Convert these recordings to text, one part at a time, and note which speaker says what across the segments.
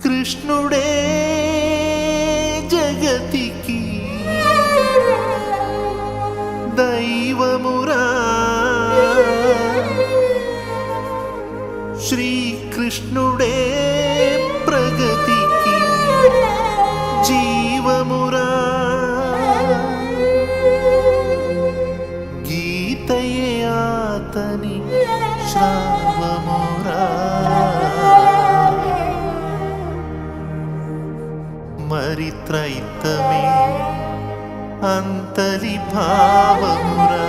Speaker 1: కృష్ణుడే జగతికి దైవమురా, శ్రీకృష్ణుడే ప్రగతికి జీవమురా, గీతయే ఆతని శ్రావమురా, మరి త్రైతమే అంతలి భావమురా.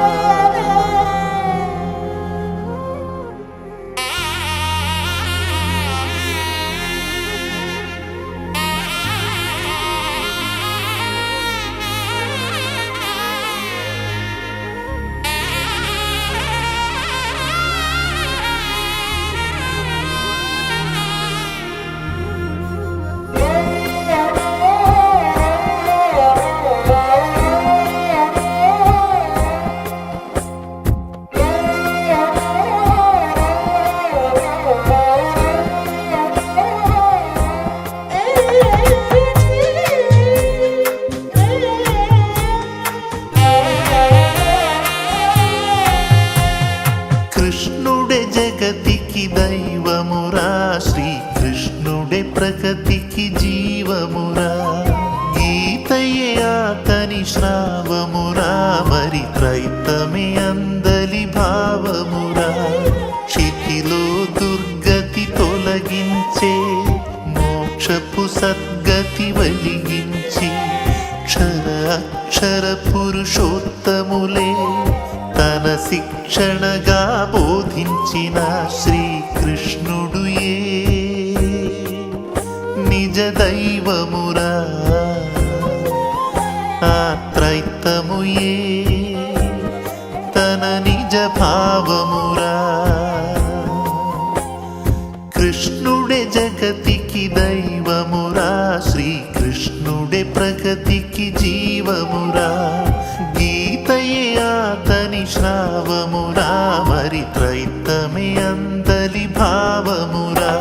Speaker 1: కృష్ణుడే జగతికి దైవమురా, శ్రీకృష్ణుడే ప్రగతికి జీవమురా, గీతయే ఆతని శ్రావమురా, మరి త్రైతమే అందలి భావమురా. క్షితిలో దుర్గతి తొలగించే మోక్షపు సద్గతి వెలిగించి క్షర అక్షర పురుషోత్తములే తన శిక్షణగా బోధించిన శ్రీకృష్ణుడు నిజ దైవమురా, ఆ త్రైతము తన నిజ భావమురా. కృష్ణుడే జగతికి దైవమురా, శ్రీకృష్ణుడే ప్రగతికి జీవమురా, గీతయే ఆతని శ్రావమురా, మరి త్రైతమే అందలి భావమురా.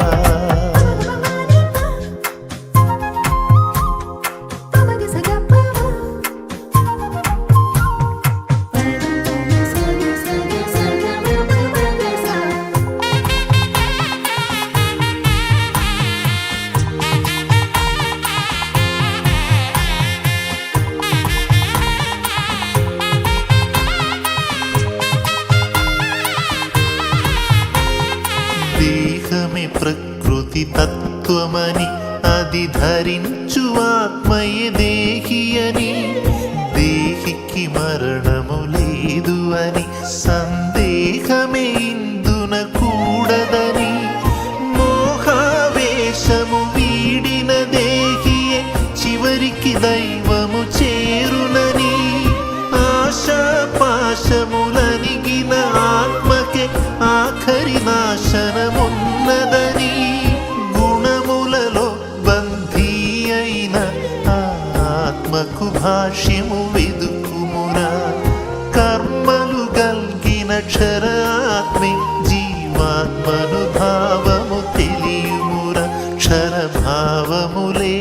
Speaker 1: దేహమే ప్రకృతి తత్వమని, అది ధరించు ఆత్మయే దేహి అని, దేహికి మరణము లేదు అని సందేహమే ఇందున కూడదని, మోహావేశము వీడిన దేహియే చివరికి దైవము చేరునని, ఆశాపాశములనిగిన ఆత్మకే ఆఖరి నాశనమున్నదని, గుణములలో బంధీ అయిన ఆత్మకు భాష్యము వెదుకుమురా, కర్మలు గల్గిన క్షరాత్మే జీవాత్మను భావము తెలియుమురా, క్షరభావములే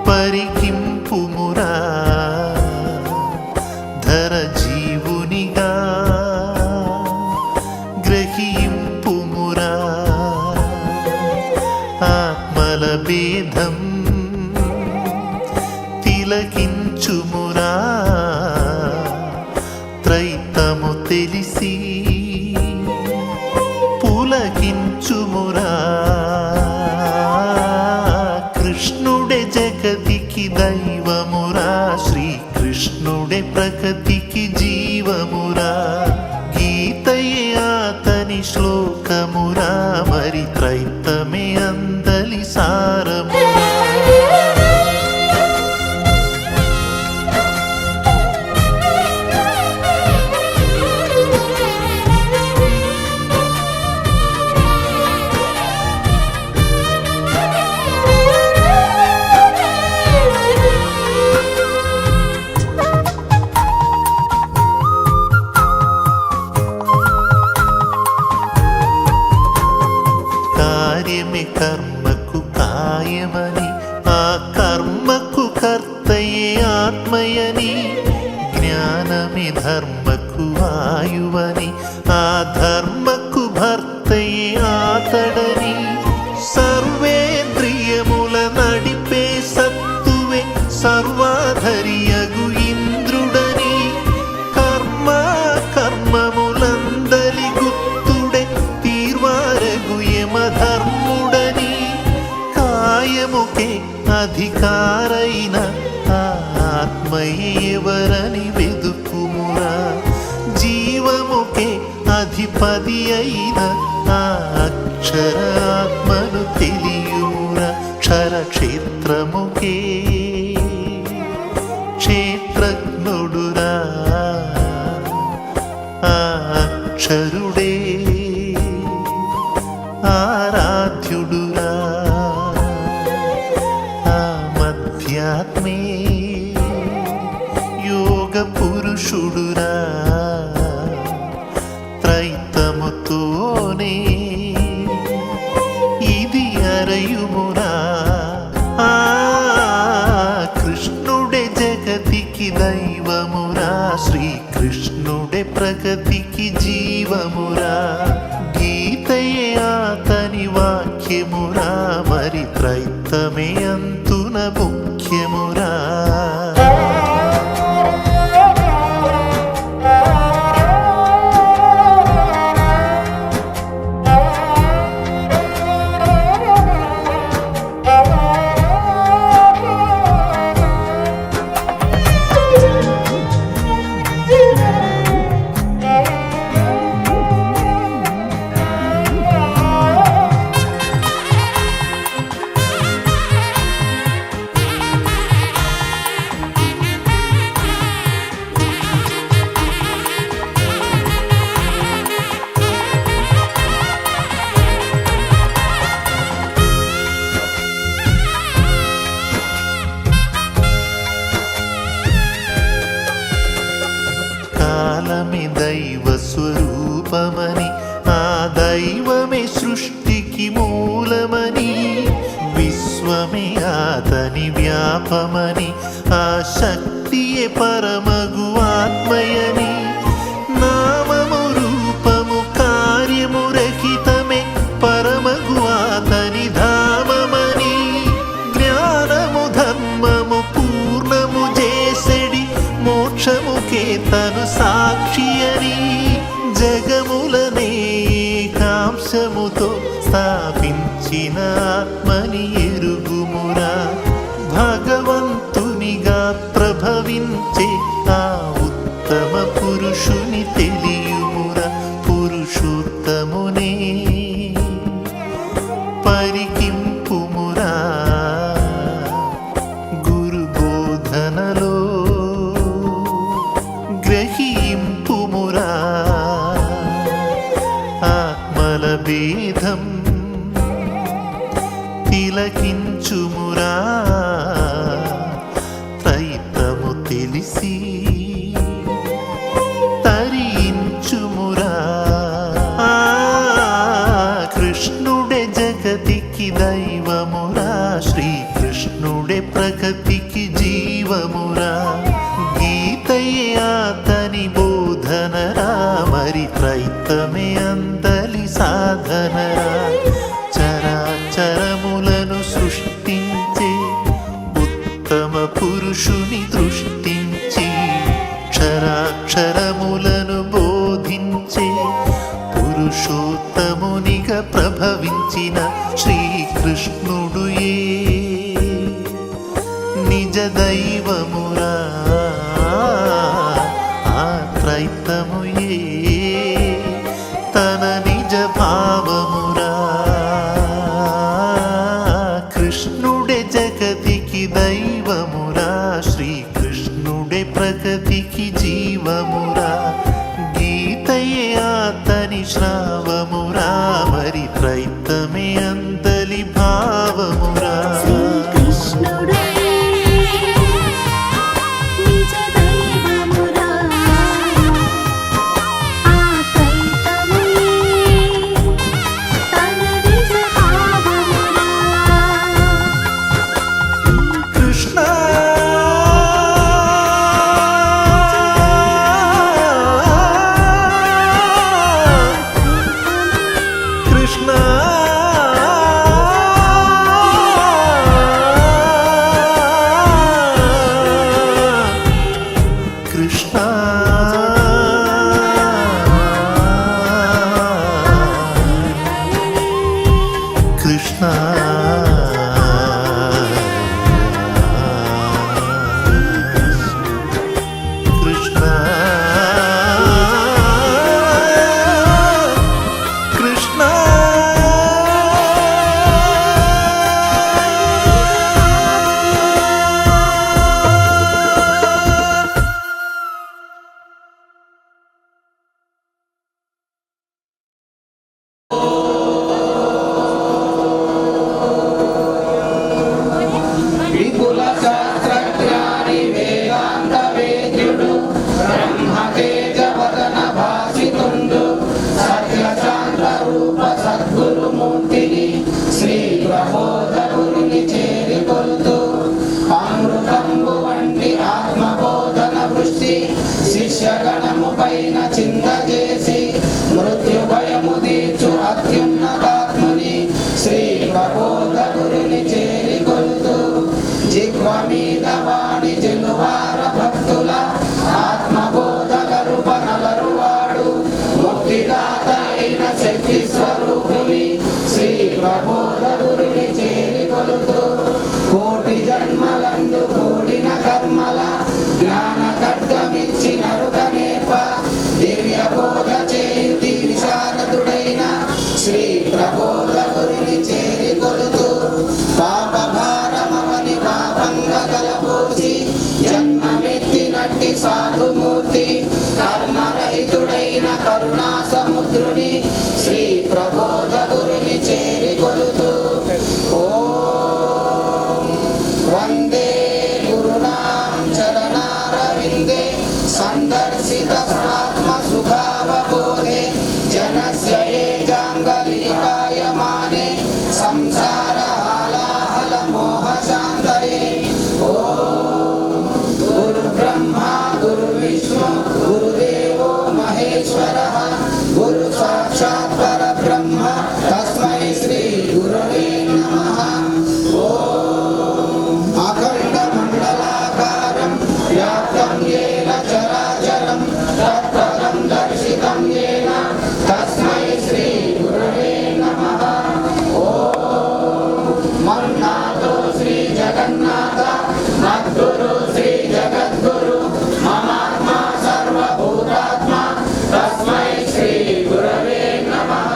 Speaker 1: పరికింపుమురా, ధర జీవునిగా గ్రహింపుమురా, ఆత్మల భేదం తిలకించుమురా, త్రైతము తెలిసి పులకించుమురా. కృష్ణుడే జగతికి దైవమురా, శ్రీకృష్ణుడే ప్రగతికి జీవమురా, గీతయే ఆతని శ్లోకమురా, కార్యమే కర్మకు కాయమని, ఆ కర్మకు కర్తయే ఆత్మయని, జ్ఞానమే ధర్మకు ఆయువని, ఆ ధర్మకు భర్తయే ఆతడని, సర్వేంద్రియముల నడిపే సత్తువే సర్వాధరియగు ఇంద్రుడని, కర్మ కర్మములందలి గుత్తుడే తీర్వారగు యమధర్ముడని, కాయముకే అధికారైన ఆత్మయేవరని వెదుకుమురా, జీవముకే అధిపతి అయిన ఆ అక్షర ఆత్మను తెలియుమురా, క్షరక్షేత్రముకే క్షేత్రజ్ఞుడురా, ఆ అక్షరుడే ఆరాధ్యుడురా, ఆ మధ్యాత్మే యోగ పురుషుడురా, త్రైతముతోనే ఇది అరయుమురా, ఆ కృష్ణుడే జగతికి దైవమురా, శ్రీకృష్ణుడే ప్రగతికి జీవమురా, గీతయే అతని వాక్యమురా, మరి త్రైతమే అంతున ముఖ్యమురా. కాలమే దైవ స్వరూపమని, ఆ దైవమే సృష్టికి మూలమని, విశ్వమే అతని వ్యాపమని, ఆ శక్తియే పరమగు ఆత్మయని, నామము రూపము కార్యము రహితమే పరమగు అతని ధామమని, జ్ఞానము ధర్మము పూర్ణము చేసెడి మోక్షముకే తను సాక్షి అని, జగములనే కాంశముతో స్థాపించిన ఆత్మని ఎరుగుమురా, భగవంతునిగా ప్రభవించే ఆ ఉత్తమ పురుషుని తెలియుమురా, పురుషోత్తమునే పరికింపుమురా, గురు బోధనలో గ్రహింపుమురా, ఆత్మల భేదం తిలకించుమురా, త్రైతము తెలిసి తరించుమురా, కృష్ణుడే జగతికి దైవమురా, శ్రీకృష్ణుడే ప్రగతికి జీవమురా, గీతయే అతని బోధనరా, మరి త్రైతమే అందలి సాధనరా, చరాచరములను సృష్టించే ఉత్తమ పురుషుని దృష్టించి, క్షరాక్షరములను బోధించే పురుషోత్తమునిగా ప్రభవించిన శ్రీకృష్ణుడుయే నిజ దైవమురా, ఆ త్రైతముయే తన నిజ భావమురా, కృష్ణుడే జగతికి దైవమురా, శ్రీకృష్ణుడే ప్రగతికి జీవమురా, గీతయే అతని శ్రావమురా, మరి త్రైతమే అందలి భావమురా.
Speaker 2: శ్రీకృష్ణుడే నిజ దైవమురా, ఆ త్రైతముయే తన నిజ భావమురా.
Speaker 1: కృష్ణ కృష్ణ కృష్ణ కృష్ణ కృష్ణ
Speaker 3: విపుల శాస్త్రజ్ఞాని వేదాంత వేద్యుడు బ్రహ్మతేజ వదన భాసితుండు సత్యశాంత రూప సద్గురుమూర్తిని శ్రీ ప్రబోధకుని చేరికొల్తూ అమృతంబు వంటి ఆత్మబోధన వృష్టి శిష్యగణము పైన చింతజేసి మృత్యు భయము తీర్చు అత్యున్నతాత్ముని శ్రీ ప్రబోధకుని చేరికొల్తూ జిహ్వ మీద వాణి జనువార భక్తుల ఆత్మబోధకరు పనలరువాడు ముక్తిదాత అయిన శక్తి స్వరూపుని శ్రీ ప్రబోధకుని చేరికొలుతూ కోటి జన్మలందు కూడిన కర్మల జ్ఞాన ఖడ్గమిచ్చి నరుకనేప దివ్య బోధ చేయుటి విశారదుడైన శ్రీ ప్రబోధకుని చేరికొలుతూ పాప భారమవని పాపంగ కలపోసి జన్మమెత్తినట్టి సాధుమూర్తి కర్మరహితుడైన కరుణా సముద్రుని శ్రీ ప్రబోధకుని చేరికొలుతూ ఓం వందే గురునాం చరణారవిందే సందర్శిత ఆత్మ సుఖావబోధే జనస్య ఏజాంగలీకాయమానే సంసార హాలాహల మోహ శాంతయే ఓం గురు బ్రహ్మ గురు విష్ణు గురుదేవో మహేశ్వరః గురు సాక్షాత్ పరబ్రహ్మ తస్మై శ్రీ గురవే నమః ఓం అఖండ మండలాకారం వ్యాప్తం యేన చరాచరం తత్పదం దర్శితం యేన తస్మై శ్రీ గురవే నమః ఓం మన్నాతో శ్రీ జగన్నాథ మద్గురు శ్రీ జగద్గురు మమాత్మా సర్వభూతాత్మ తస్మై శ్రీ గురవే నమః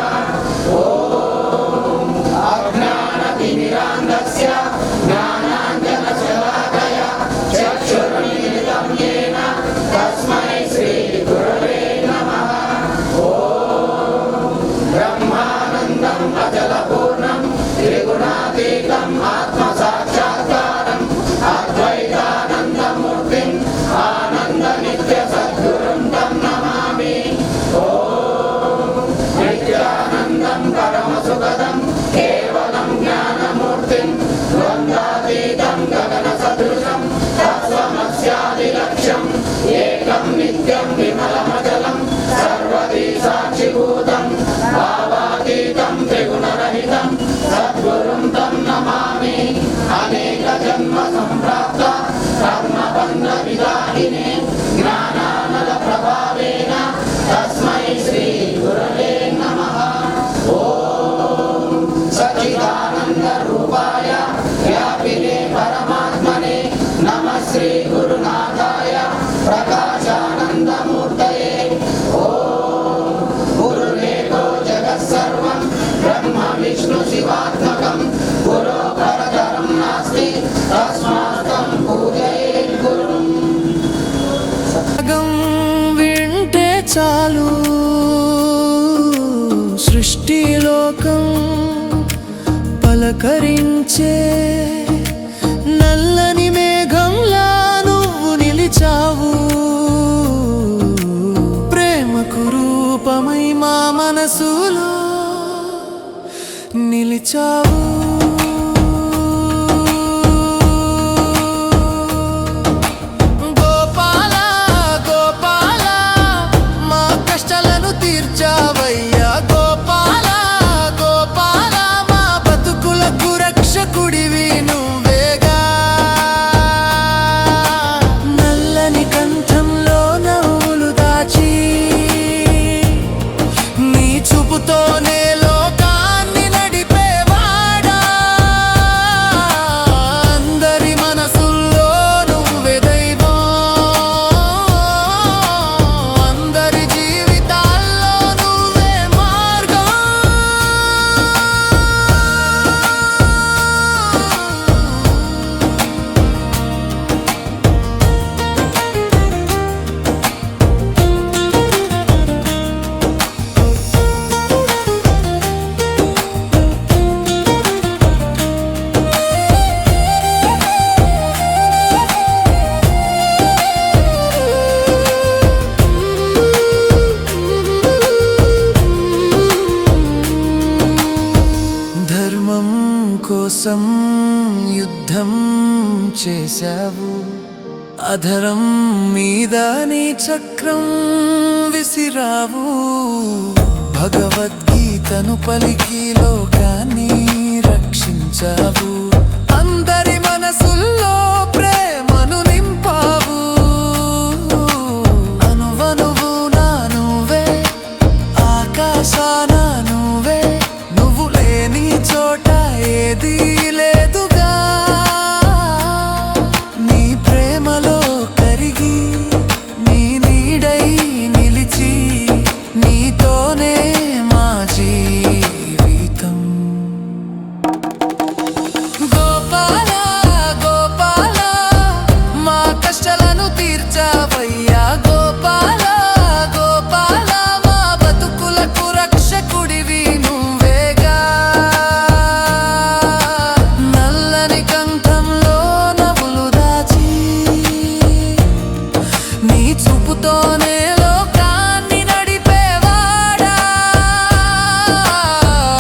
Speaker 3: ఓం అజ్ఞానతిమిరాంధస్య జ్ఞానాంజనశలాకయ చక్షురున్మిలితం యేన తస్మై శ్రీ గురవే నమః ఓం బ్రహ్మానందం అచలపూర్ణం త్రిగుణాతీతం ఆత్మసాక్షాత్కారం అద్వైతానందమూర్తిం ఆనందనిత్య సద్గురుం తం నమామి ఓం నిత్యానందం పరమసుఖదం కేవలం జ్ఞానమూర్తిం ద్వంద్వాతీతం గగన సదృశం తత్వమస్యాదిలక్ష్యం ఏకం నిత్యం విమలమచలం సర్వదీ సాక్షిభూతం భావాతీతం త్రిగుణరహితం సద్గురుం తం నమామి అనేక జన్మ సంప్రాప్త కర్మబంధ విదాహినే జ్ఞానానల ప్రభావేన తస్మై శ్రీ గురవే నమః ఓం సచ్చిదానంద రూపాయ వ్యాపినే పరమాత్మనే నమః శ్రీ గురునాథాయ ప్రకాశానందమూర్తయే ఓం గురురేకో జగత్సర్వం బ్రహ్మ విష్ణు శివాత్మకం గురో పరతరం నాస్తి తస్మాత్తం పూజయేత్ గురుం
Speaker 4: రాగం వింటే చాలు సృష్టిలోకం పలకరించే నల్లని మేఘంలా నువ్వు నిలిచావు ప్రేమకు రూపమై మా మనసులో నిలిచావు గోపాల గోపాల మా కష్టాలను తీర్చావయ్యా గోపాల గోపాల ధర్మం కోసం యుద్ధం చేశావు, అధరం మీద నీ చక్రం విసిరావు. భగవద్గీతను పలికి లోకాన్ని రక్షించావు, అందరి మనసుల్లో ప్రేమను నింపావు. అనువనువు నా నువ్వే, ఆకాశాన నువ్వే, నువ్వు లేని చోట ఏదీ లేదుగా. నీ ప్రేమలో కరిగి నీ నీడై నిలిచి, నీతోనే మా జీవితం. గోపాల గోపాల మా కష్టాలను తీర్చావయ్యా. గోపాల గోపాల మా బతుకులకు రక్షకుడివి నువ్వేగా. నల్లని కంఠంలో నవ్వులు దాచి, నీ చూపుతోనే లోకాన్ని నడిపేవాడా.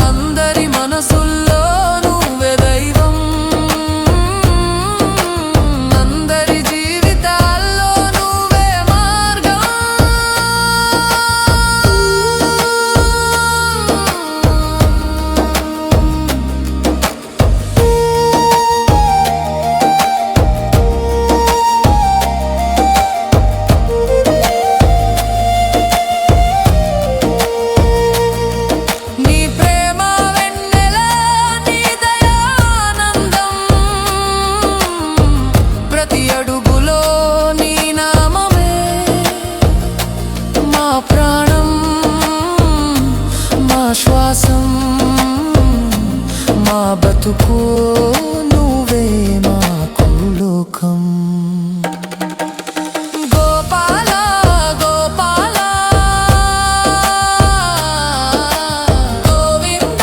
Speaker 4: అందరి మనసుల్లో నువ్వే దైవం, అందరి జీవితాల్లో నువ్వే మార్గం. నీ ప్రేమ వెన్నెల, నీ దయానందం, ప్రతి అడుగులో నీ నామమే మా ప్రాణం, మా శ్వాసం, మా బతుకు నువ్వే మాకు లోకం. గోపాల గోపాల గోవింద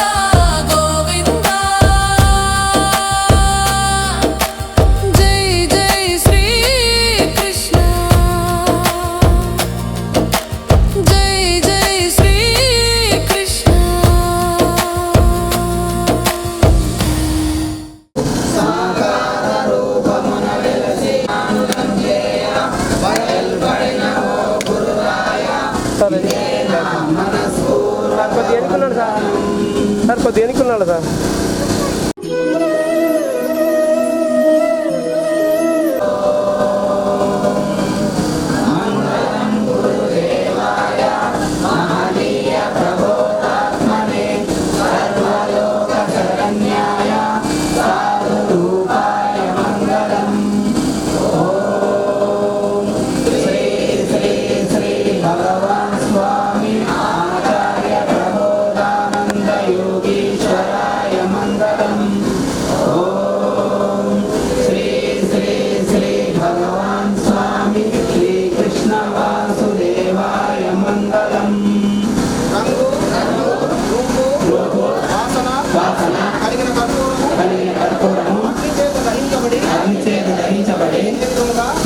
Speaker 4: గోవింద, జై జై శ్రీ కృష్ణ, జై జై శ్రీ కృష్ణ.
Speaker 5: సార్ కొద్దిగా ఎన్నుకున్నాడు సార్.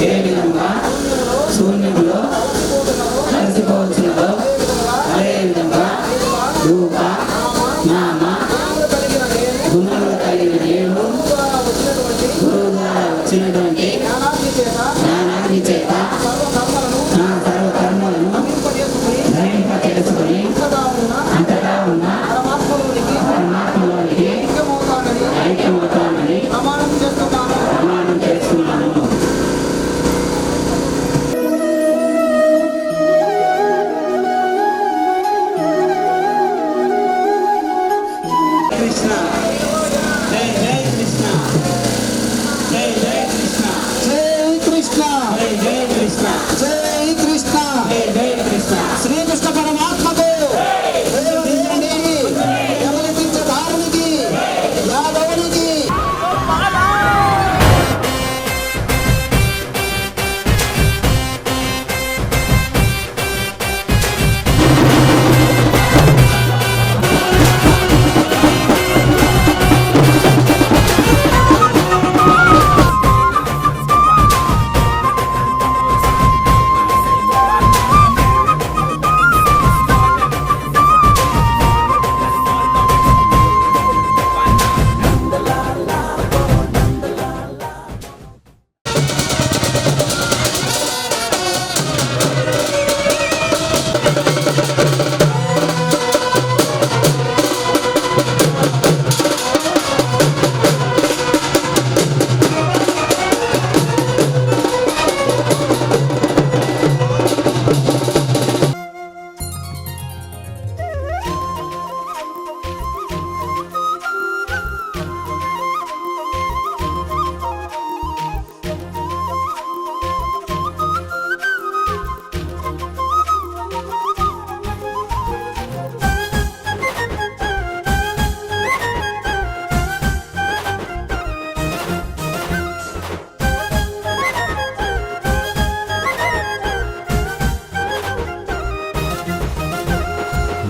Speaker 3: ఏ విధంగా శూన్యంలో కలిసిపోవచ్చునో అదే విధంగా రూప నామ గుణములు కలిగిన నేను గురువు ద్వారా వచ్చినటువంటి జ్ఞానాన్ని చేత నా సర్వకర్మలను ధరింప చేసుకుని అంతటా ఉన్న పరమాత్మలోనికి ఐక్యమవుతానని ప్రమాణం చేస్తున్నాను. కృష్ణ జై జై కృష్ణ, జై జై కృష్ణ, జై కృష్ణ, జై జై కృష్ణ, జై కృష్ణ, జై జై కృష్ణ. శ్రీకృష్ణ పరమాత్మకు ధారునికి యాదవునికి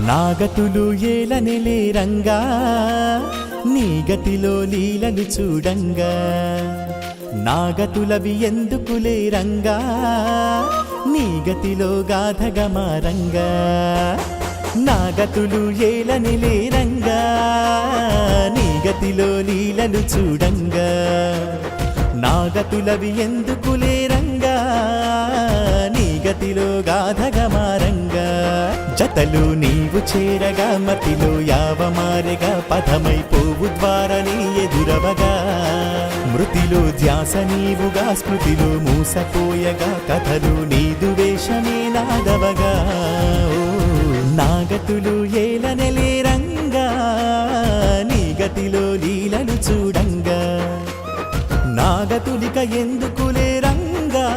Speaker 5: నాగతులు ఏలనెలే రంగా నీ గతిలో లీలలు చూడంగా నాగతులవి ఎందుకులే రంగా నీ గతిలో గాథగా మారంగా నాగతులు ఏలనెలే రంగా నీ గతిలో లీలలు చూడంగా నాగతులవి ఎందుకులే రంగా నీ గతిలో గాథగా మారంగా జతలు నీవు చేరగా మతిలో యావమారెగా పథమైపోవు ద్వారని ఎదురవగా మృతిలో ధ్యాస నీవుగా స్మృతిలో మూసపోయగా కథలు నీదు వేషమే నాదవగా ఓ నాగతులు ఏలనెలే రంగా నీ గతిలో లీలలు చూడంగా నాగతులిక ఎందుకులే రంగా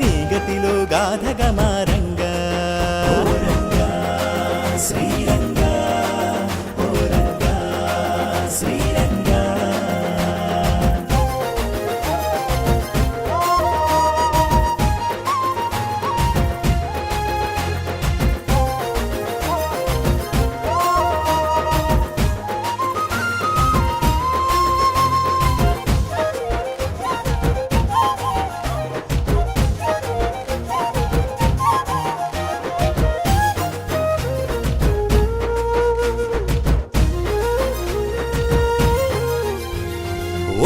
Speaker 5: నీ గతిలో గాథగా మారంగా ఓ రంగా శ్రీరంగా ఓ రంగా శ్రీరంగా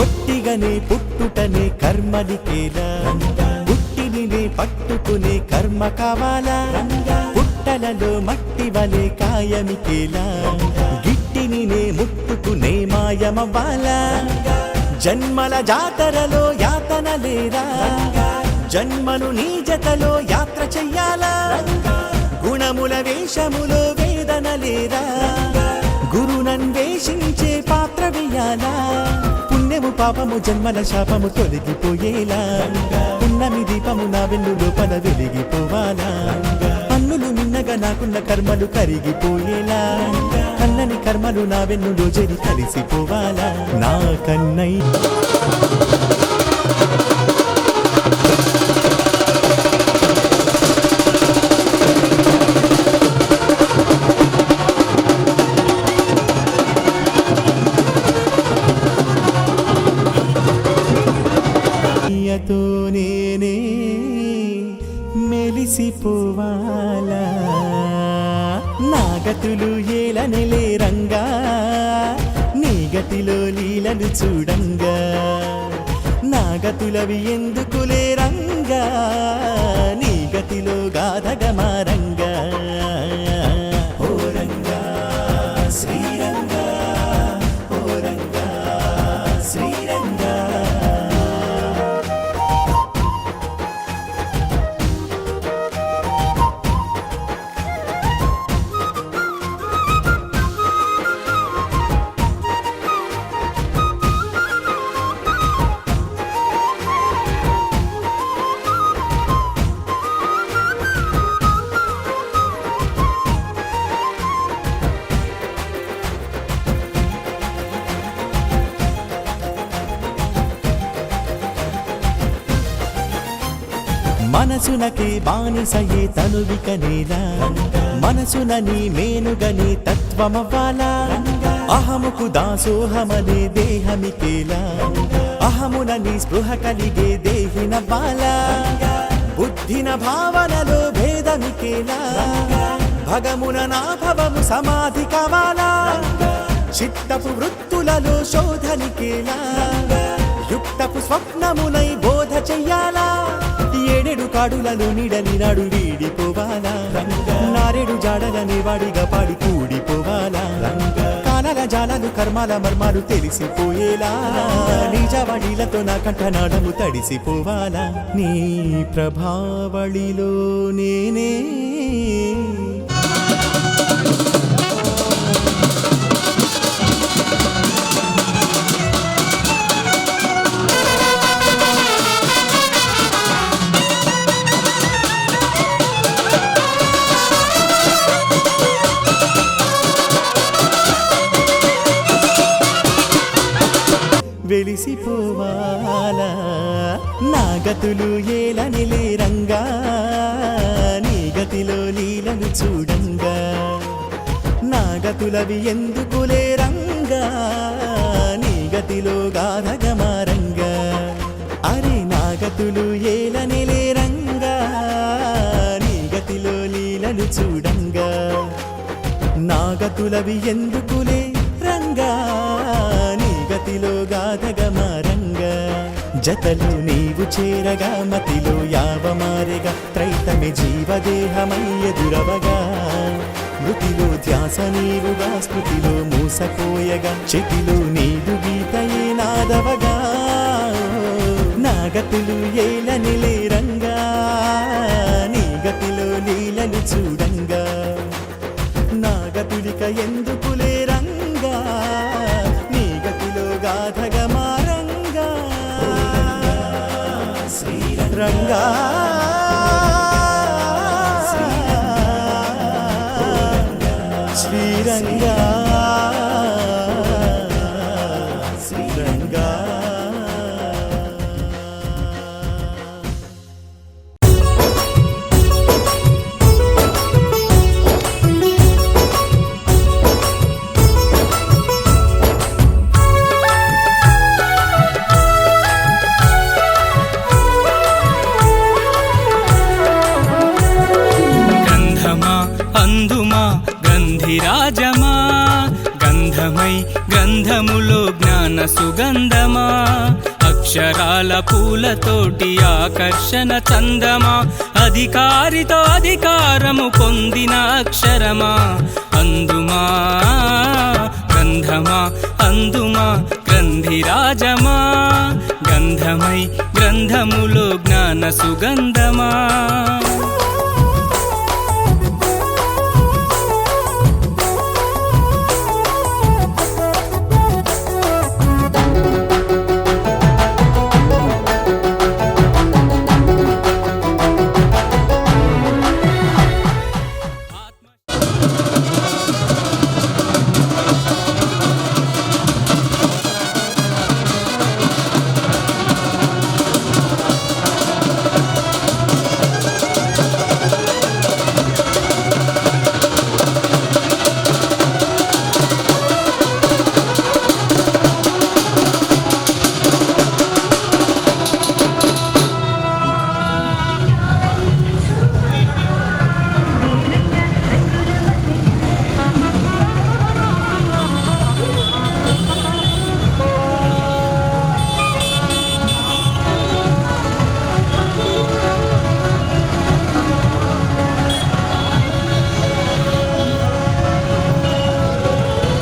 Speaker 5: ఒట్టిగనే పుట్టుటనే కర్మనికేలా పుట్టినినే పట్టుకునే కర్మ కావాలా పుట్టలలో మట్టి వలె కాయమికేలా గిట్టినినే ముట్టుకునే మాయమవ్వాలా జన్మల జాతరలో యాతన లేరా జన్మను నీ జతలో యాత్ర చెయ్యాలా గుణముల వేషములో వేదన లేరా గురునన్వేషించే పాత్ర వేయాలా పుణ్యము పాపము జన్మల శాపము తొలగిపోయేలా పున్నమి దీపము నా వెన్ను లోపల వెలిగిపోవాలా అన్నులు నిన్నగా నాకున్న కర్మలు కరిగిపోయేలా కన్నని కర్మలు నా వెన్నులో జరి కలిసిపోవాలా నా కన్నై తో నేనే మెలిసిపోవాలా నాగతులు ఏలనెలే రంగా నీ గతిలో లీలలు చూడంగా నాగతులవి ఎందుకులే రంగా నీ గతిలో గాథగా మారంగా ఓ రంగా శ్రీరంగా ఓ రంగా శ్రీరంగా మనసునకే బానిసయే తనువిక నేలా మనసునని మేనుగని తత్వమవ్వాలా అహముకు దాసోహమనే దేహమికేలా అహమునని స్పృహ కలిగే దేహినవ్వాలా బుద్ధిన భావనలో భేదమికేలా భగమున నాభవము సమాధి కావాలా చిత్తపు వృత్తులలో శోధనికేలా యుక్తపు స్వప్నమునై బోధ చెయ్యాలా ఏడెడు కాడులలో నీడని నాడు వీడిపోవాలా నారెడు జాడలని వాడిగా పాడి కూడిపోవాలా కాలాల జాలాలు కర్మాల మర్మాలు తెలిసిపోయేలా నిజవడిలతో నా కంఠనాడము తడిసిపోవాలా నీ ప్రభావళిలో నేనే వెలిసిపోవాలా నాగతులు ఏలనిలే రంగా నీ గతిలో లీలలు చూడంగా నాగతులవి ఎందుకులే రంగా నీ గతిలో గాధగమారంగా అరే నాగతులు ఏలనిలే రంగా నీ గతిలో లీలలు చూడంగా నాగతులవి ఎందుకులే రంగా నీ గతిలో గాధగమారంగా జతలు నీవు చేరగా మతిలో యావమారెగా త్రైతమే జీవదేహమై ఎదురవగా మృతిలో ధ్యాస నీవుగా స్మృతిలో మూసపోయగా చెతిలో నీదు గీతయే నాదవగా నాగతులు ఏలనిలే రంగా నీ గతిలో లీలలు చూడంగా నాగతులిక ఎందుకులే రంగా నీ గతిలో గాధగమారంగా రంగా శ్రీరంగా శ్రీరంగా
Speaker 6: అందుమా గంధిరాజమా గంధమై గ్రంథములో జ్ఞాన సుగంధమా అక్షరాల పూలతోటి ఆకర్షణ చందమా అధికారితో అధికారము పొందిన అక్షరమా అందుమా గంధమా అందుమా గ్రంథిరాజమా గంధమై గ్రంథములో జ్ఞాన సుగంధమా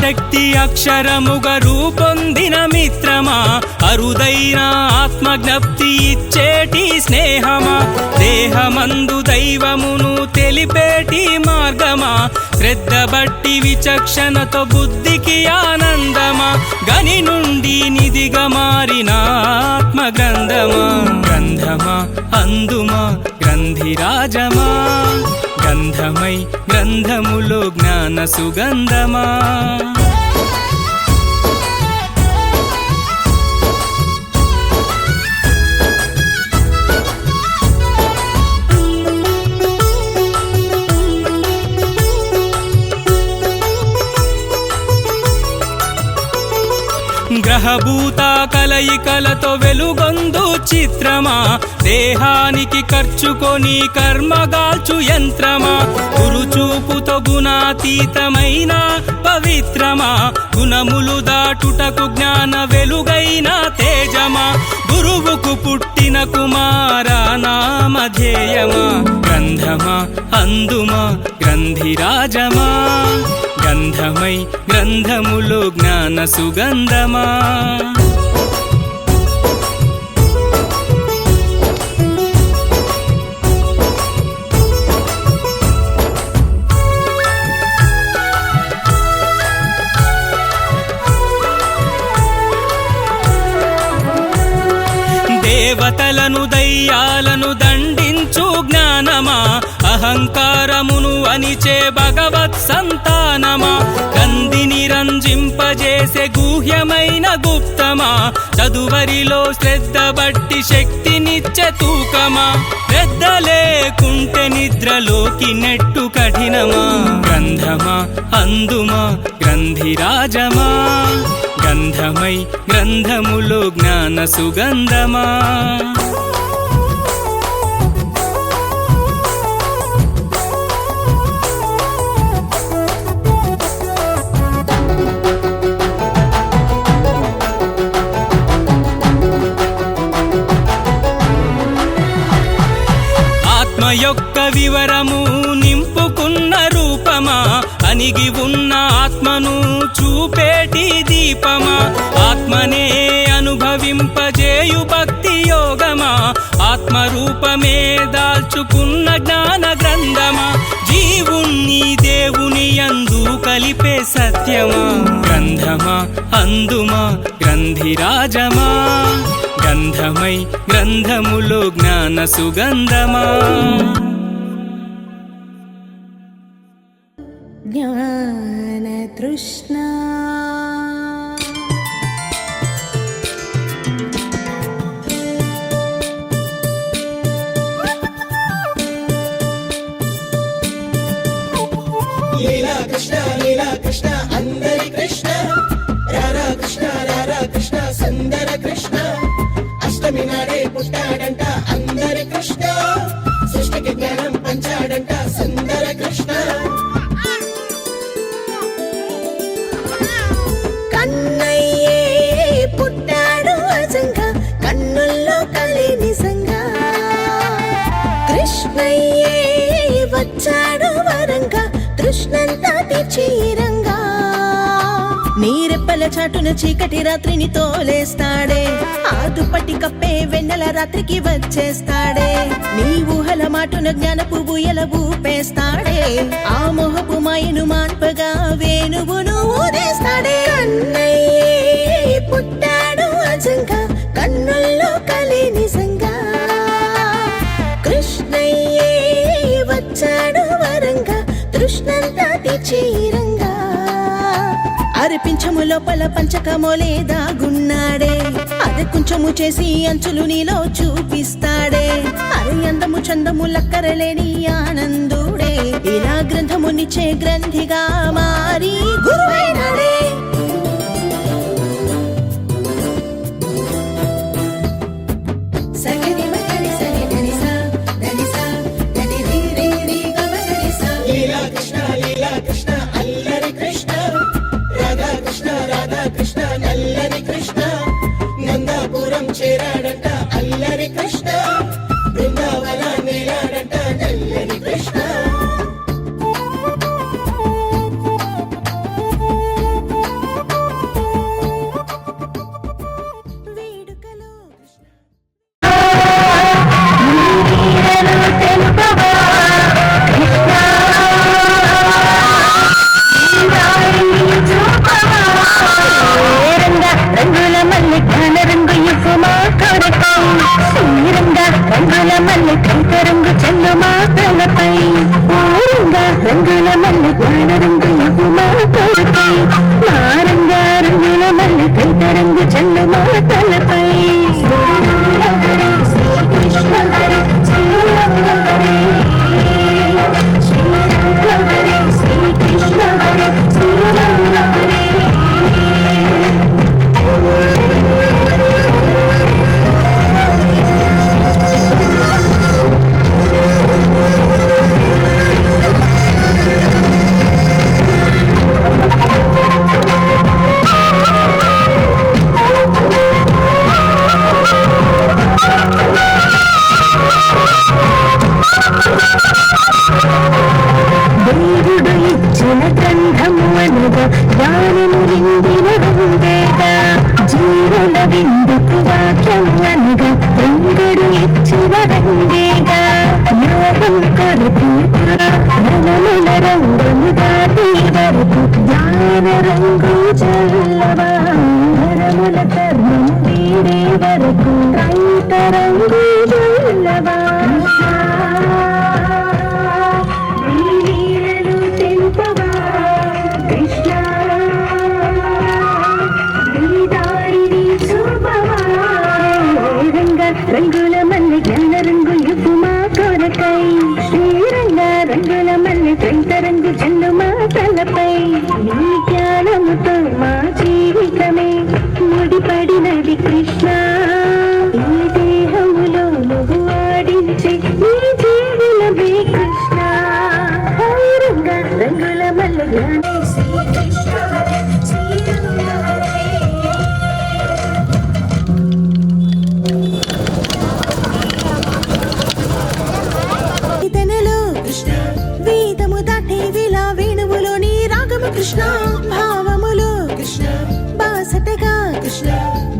Speaker 6: శక్తి అక్షరముగా రూపొందిన మిత్రమా అరుదైన ఆత్మజ్ఞప్తి ఇచ్చేటి స్నేహమా దేహమందు దైవమును తెలిపేటి మార్గమా శ్రద్ధ బట్టి విచక్షణతో బుద్ధికి ఆనందమా గని నుండి నిధిగా మారిన ఆత్మ గ్రంథమా గ్రంథమా అందుమా గ్రంథిరాజమా గంధమై గ్రంథములో జ్ఞాన సుగంధమా గ్రహభూత కలయికలతో వెలుగొందు చిత్రమా దేహానికి ఖర్చుకొని కర్మగాల్చు యంత్రమా గురుచూపుతో గుణాతీతమైన పవిత్రమా గుణములు దాటుటకు జ్ఞాన వెలుగైన తేజమా గురువుకు పుట్టిన కుమారా నామధేయమా గ్రంథమా అందుమా గ్రంథిరాజమా గంధమై గ్రంథములో జ్ఞాన సుగంధమా దేవతలను దయ్యాలను దండించు జ్ఞానమా అహంకారమును అనిచే భగవత్ సంతానమా కంది నిరంజన రంజింపజేసే గుహ్యమైన గుప్తమా చదువరిలో శ్రద్ధ బట్టి శక్తినిచ్చే తూకమా శ్రద్ధ లేకుంటే నిద్రలోకి నెట్టు కఠినమా గ్రంథమా అందుమా గ్రంథిరాజమా గంధమై గ్రంథములో జ్ఞాన సుగంధమా యొక్క వివరము నింపుకున్న రూపమా అనిగి ఉన్న ఆత్మను చూపేటి దీపమా ఆత్మనే అనుభవింపజేయు భక్తి యోగమా ఆత్మరూపమే దాల్చుకున్న జ్ఞాన గ్రంథమా జీవుణ్ణి దేవుని యందు కలిపే సత్యమా గ్రంథమా అందుమా గ్రంథిరాజమా గంధమై గ్రంథములో జ్ఞాన సుగంధమా
Speaker 2: జ్ఞానతృష్ణా
Speaker 3: లీలా కృష్ణ అందరి కృష్ణ రారా కృష్ణ సుందర కృష్ణ అష్టమి నాడే పుట్టాడంట అందరి కృష్ణ సృష్టికి జ్ఞానం పంచాడంట సుందర కృష్ణ
Speaker 2: కన్నయ్యే పుట్టాడు అజంగా కన్నుల్లో కలి నిజంగా కృష్ణయ్యే వచ్చాడు వరంగా కృష్ణంతా తీర్చిరంగా నీరెప్పల చాటున చీకటి రాత్రిని తోలేస్తాడే ఆ దుప్పటి కప్పే వెన్నెల రాత్రికి వచ్చేస్తాడే నీ ఊహల మాటున జ్ఞానపు బుయ్యల ఊపేస్తాడే ఆ మొహపు మాయను మాన్పగా వేణువును ఊదేస్తాడే కన్నయ్యే పుట్టాడు అజంగా కన్నుల్లో కలి నిజంగా కృష్ణయ్యే వచ్చాడు వరంగా తృష్ణంతా తీర్చిరంగా అరిపించము లోపల పంచకమోలే దాగున్నాడే అది కొంచెము చేసి అంచులు నీలో చూపిస్తాడే అరి అందము చందము లక్కరలేని ఆనందుడే ఇలా గ్రంథమునిచ్చే గ్రంథిగా మారి గురువైనాడే
Speaker 3: లీలా కృష్ణ అల్లరి కృష్ణ రాధా కృష్ణ నల్లని కృష్ణ నందాపురం చేరాడంట అల్లరి కృష్ణ బృందావన నేలాడంట నల్లని కృష్ణ
Speaker 2: వేడుకలో కృష్ణ
Speaker 7: రంగుల మల్లె ఘన రంగు యువమా కొరకై శ్రీరంగా రంగుల మల్లె కైత రంగు చల్లుమా తలపై ఊరంగా రంగుల మల్లె ఘన రంగు యువమా కొరకై నారంగా రంగుల మల్లె కైత రంగు చల్లుమా తలపై శ్రీకృష్ణ హరి శ్రీరంగ హరి శ్రీరంగ హరి శ్రీకృష్ణ హరి శ్రీరంగ హరి దేవుడు ఇచ్చిన గ్రంథము అనగా జ్ఞానము నిండిన రంగేగా జీవుల విందుకు వాక్యము అనగా రంగుడు ఇచ్చిన రంగేగా యోగం కొరకు నలముల రంగులు దాటి వరకు జ్ఞాన రంగు చల్లవా నరముల కర్మం వీడే వరకు రైత రంగు చల్లవా లీలలు తెంపవా కృష్ణ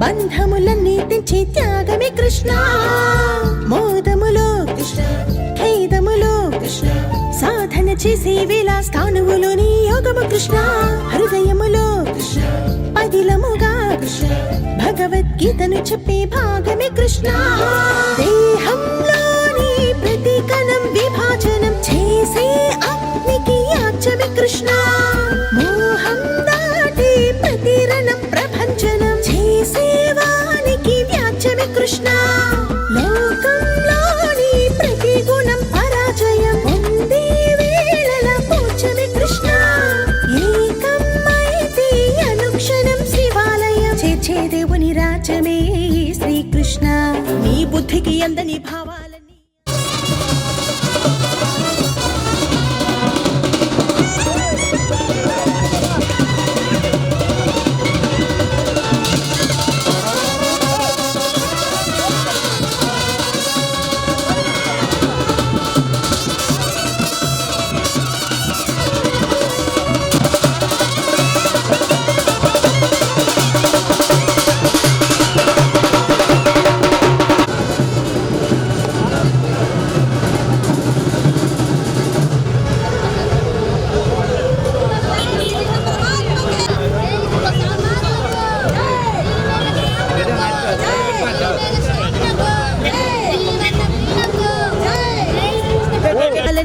Speaker 2: బంధములన్నీ తెంచి త్యాగమే కృష్ణ మోదములో కృష్ణ ఖేదములో కృష్ణ సాధన చేసే వేళ స్థానువులోని యోగము కృష్ణ హృదయములో కృష్ణ పదిలముగా కృష్ణ భగవద్గీతను చెప్పే భాగమే కృష్ణ దేహంలోని ప్రతి కణం విభాజనం చేసే అగ్నికి యాచమే కృష్ణ మోహం దాటి ప్రతి రణం ప్రభంజనం చేసేవానికి వ్యాజ్యమే కృష్ణ లోకంలోని ప్రతి గుణం పరాజయం పొందే వేళల పూజమే కృష్ణ ఏకమైతే అనుక్షణం శివాలయం చేర్చే దేవుని రాజ్యమే శ్రీకృష్ణ నీ బుద్ధికి అందని భావాలని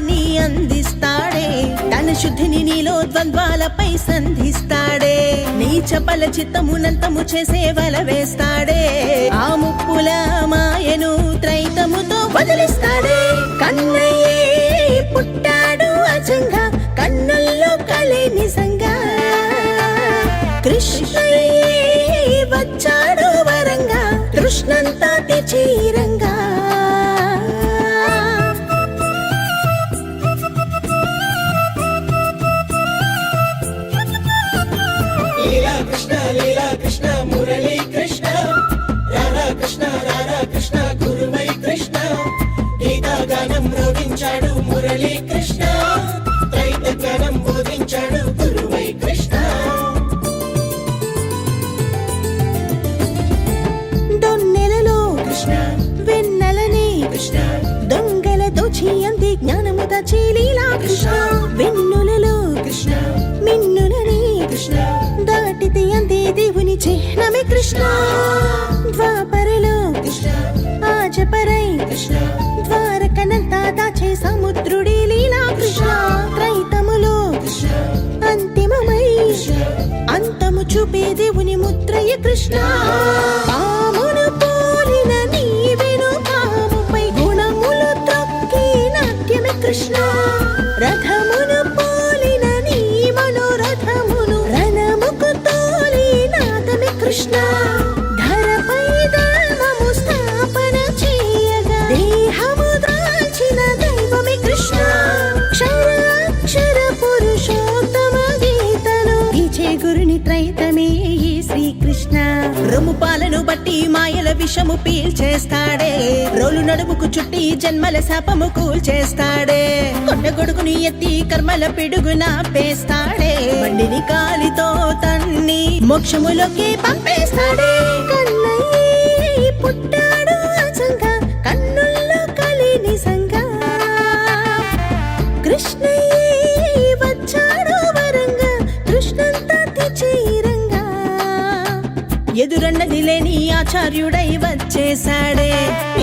Speaker 2: నీ అందిస్తాడే తన శుద్ధిని నీలో ద్వంద్వాలపై సంధిస్తాడే నీ చపల చిత్తమునంతము చేసే వల వేస్తాడే ఆ ముప్పుల మాయను త్రైతముతో వదిలిస్తాడే కన్నయ్యే పుట్టాడు అజంగా కన్నుల్లో కలే నిజంగా కృష్ణయ్యే వచ్చాడు వరంగా కృష్ణంతా తెచీరంగా
Speaker 3: లీలా కృష్ణ మురళీ కృష్ణ రాధా కృష్ణ గురుమై కృష్ణ గీతా గానం మ్రోగించాడు మురళీ కృష్ణ త్రైత జ్ఞానం బోధించాడు గురుమై కృష్ణ
Speaker 2: దొన్నెలలో
Speaker 3: కృష్ణ
Speaker 2: వెన్నెలని
Speaker 3: కృష్ణ
Speaker 2: దొంగల దోచి అంది జ్ఞానము దాచి లీలా కృష్ణ వెన్నులలో
Speaker 3: కృష్ణ
Speaker 2: మిన్నులని
Speaker 3: కృష్ణ
Speaker 2: దాటితే అందే దేవుని చిహ్నమే కృష్ణ ద్వాపరలో
Speaker 3: కృష్ణ
Speaker 2: ఆజపరై
Speaker 3: కృష్ణ
Speaker 2: ద్వారకనంతా దాచే సముద్రుడి లీలా కృష్ణ త్రైతములో
Speaker 3: కృష్ణ
Speaker 2: అంతిమమై అంతము చూపే దేవుని ముద్రయ కృష్ణ పామును పోలిన నీవెను పాముపై గుణములు త్రొక్కి నాట్యమే కృష్ణ రథమును పోలిన నీ మనోరథమును రణముకు తోలి నాదమే కృష్ణ ధరపై ధర్మము స్థాపన చేయగా దేహము దాల్చిన దైవమే కృష్ణ క్షర పురుషోత్తమ గీతను గీచే గురుని త్రైతమే ఈ శ్రీకృష్ణ రొమ్ము పాలను బట్టి మాయల విషము పీల్చేస్తాడే రోలు నడుముకు చుట్టి జన్మల శాపము కూల్చేస్తాడే కొండ గొడుగుని ఎత్తి కర్మల పిడుగున పేస్తాడే బండిని కాలితో తన్ని మోక్షములోకి పంపేస్తాడే కన్నయ్య పుట్టాడు అజంగా కన్నుల్లో కలి నిజంగా కృష్ణయ్య వచ్చాడు వరంగా కృష్ణంతా తెచీరంగా ఎదురన్నది లేని ఆచార్యుడై వచ్చేసాడే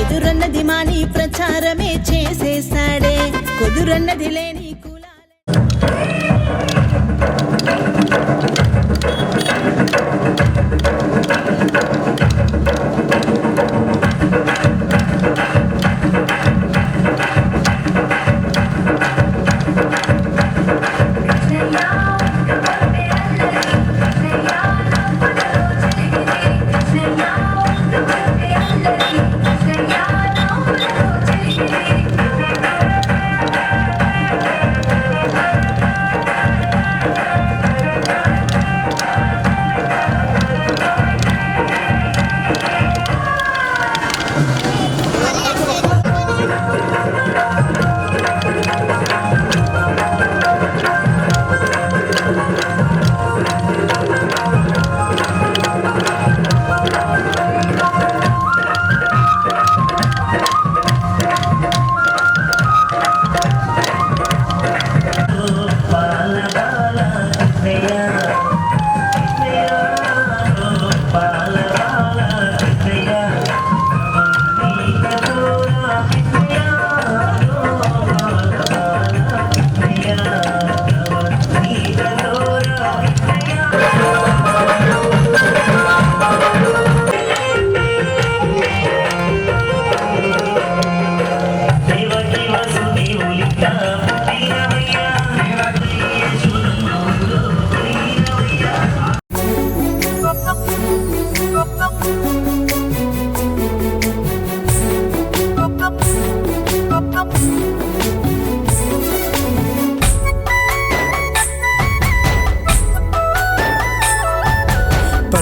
Speaker 2: ఎదురన్నది మాని ప్రచారమే చేసేసాడే కుదురన్నది లేని
Speaker 4: Krishna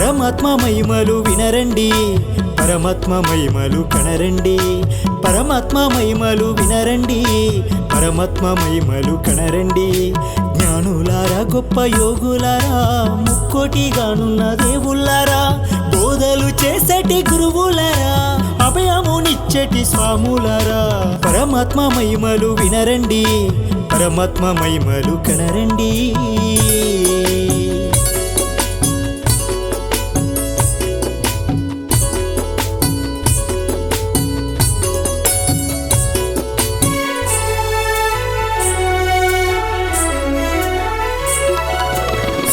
Speaker 5: పరమాత్మ మహిమలు వినరండి, పరమాత్మ మహిమలు కనరండి. పరమాత్మ మహిమలు వినరండి, పరమాత్మ మహిమలు కనరండి. జ్ఞానులారా గొప్ప యోగులారా, ముక్కోటిగానున్న దేవులారా, బోధలు చేసేటి గురువులారా, అభయమునిచ్చటి స్వాములారా, పరమాత్మ మహిమలు వినరండి, పరమాత్మ మహిమలు కనరండి.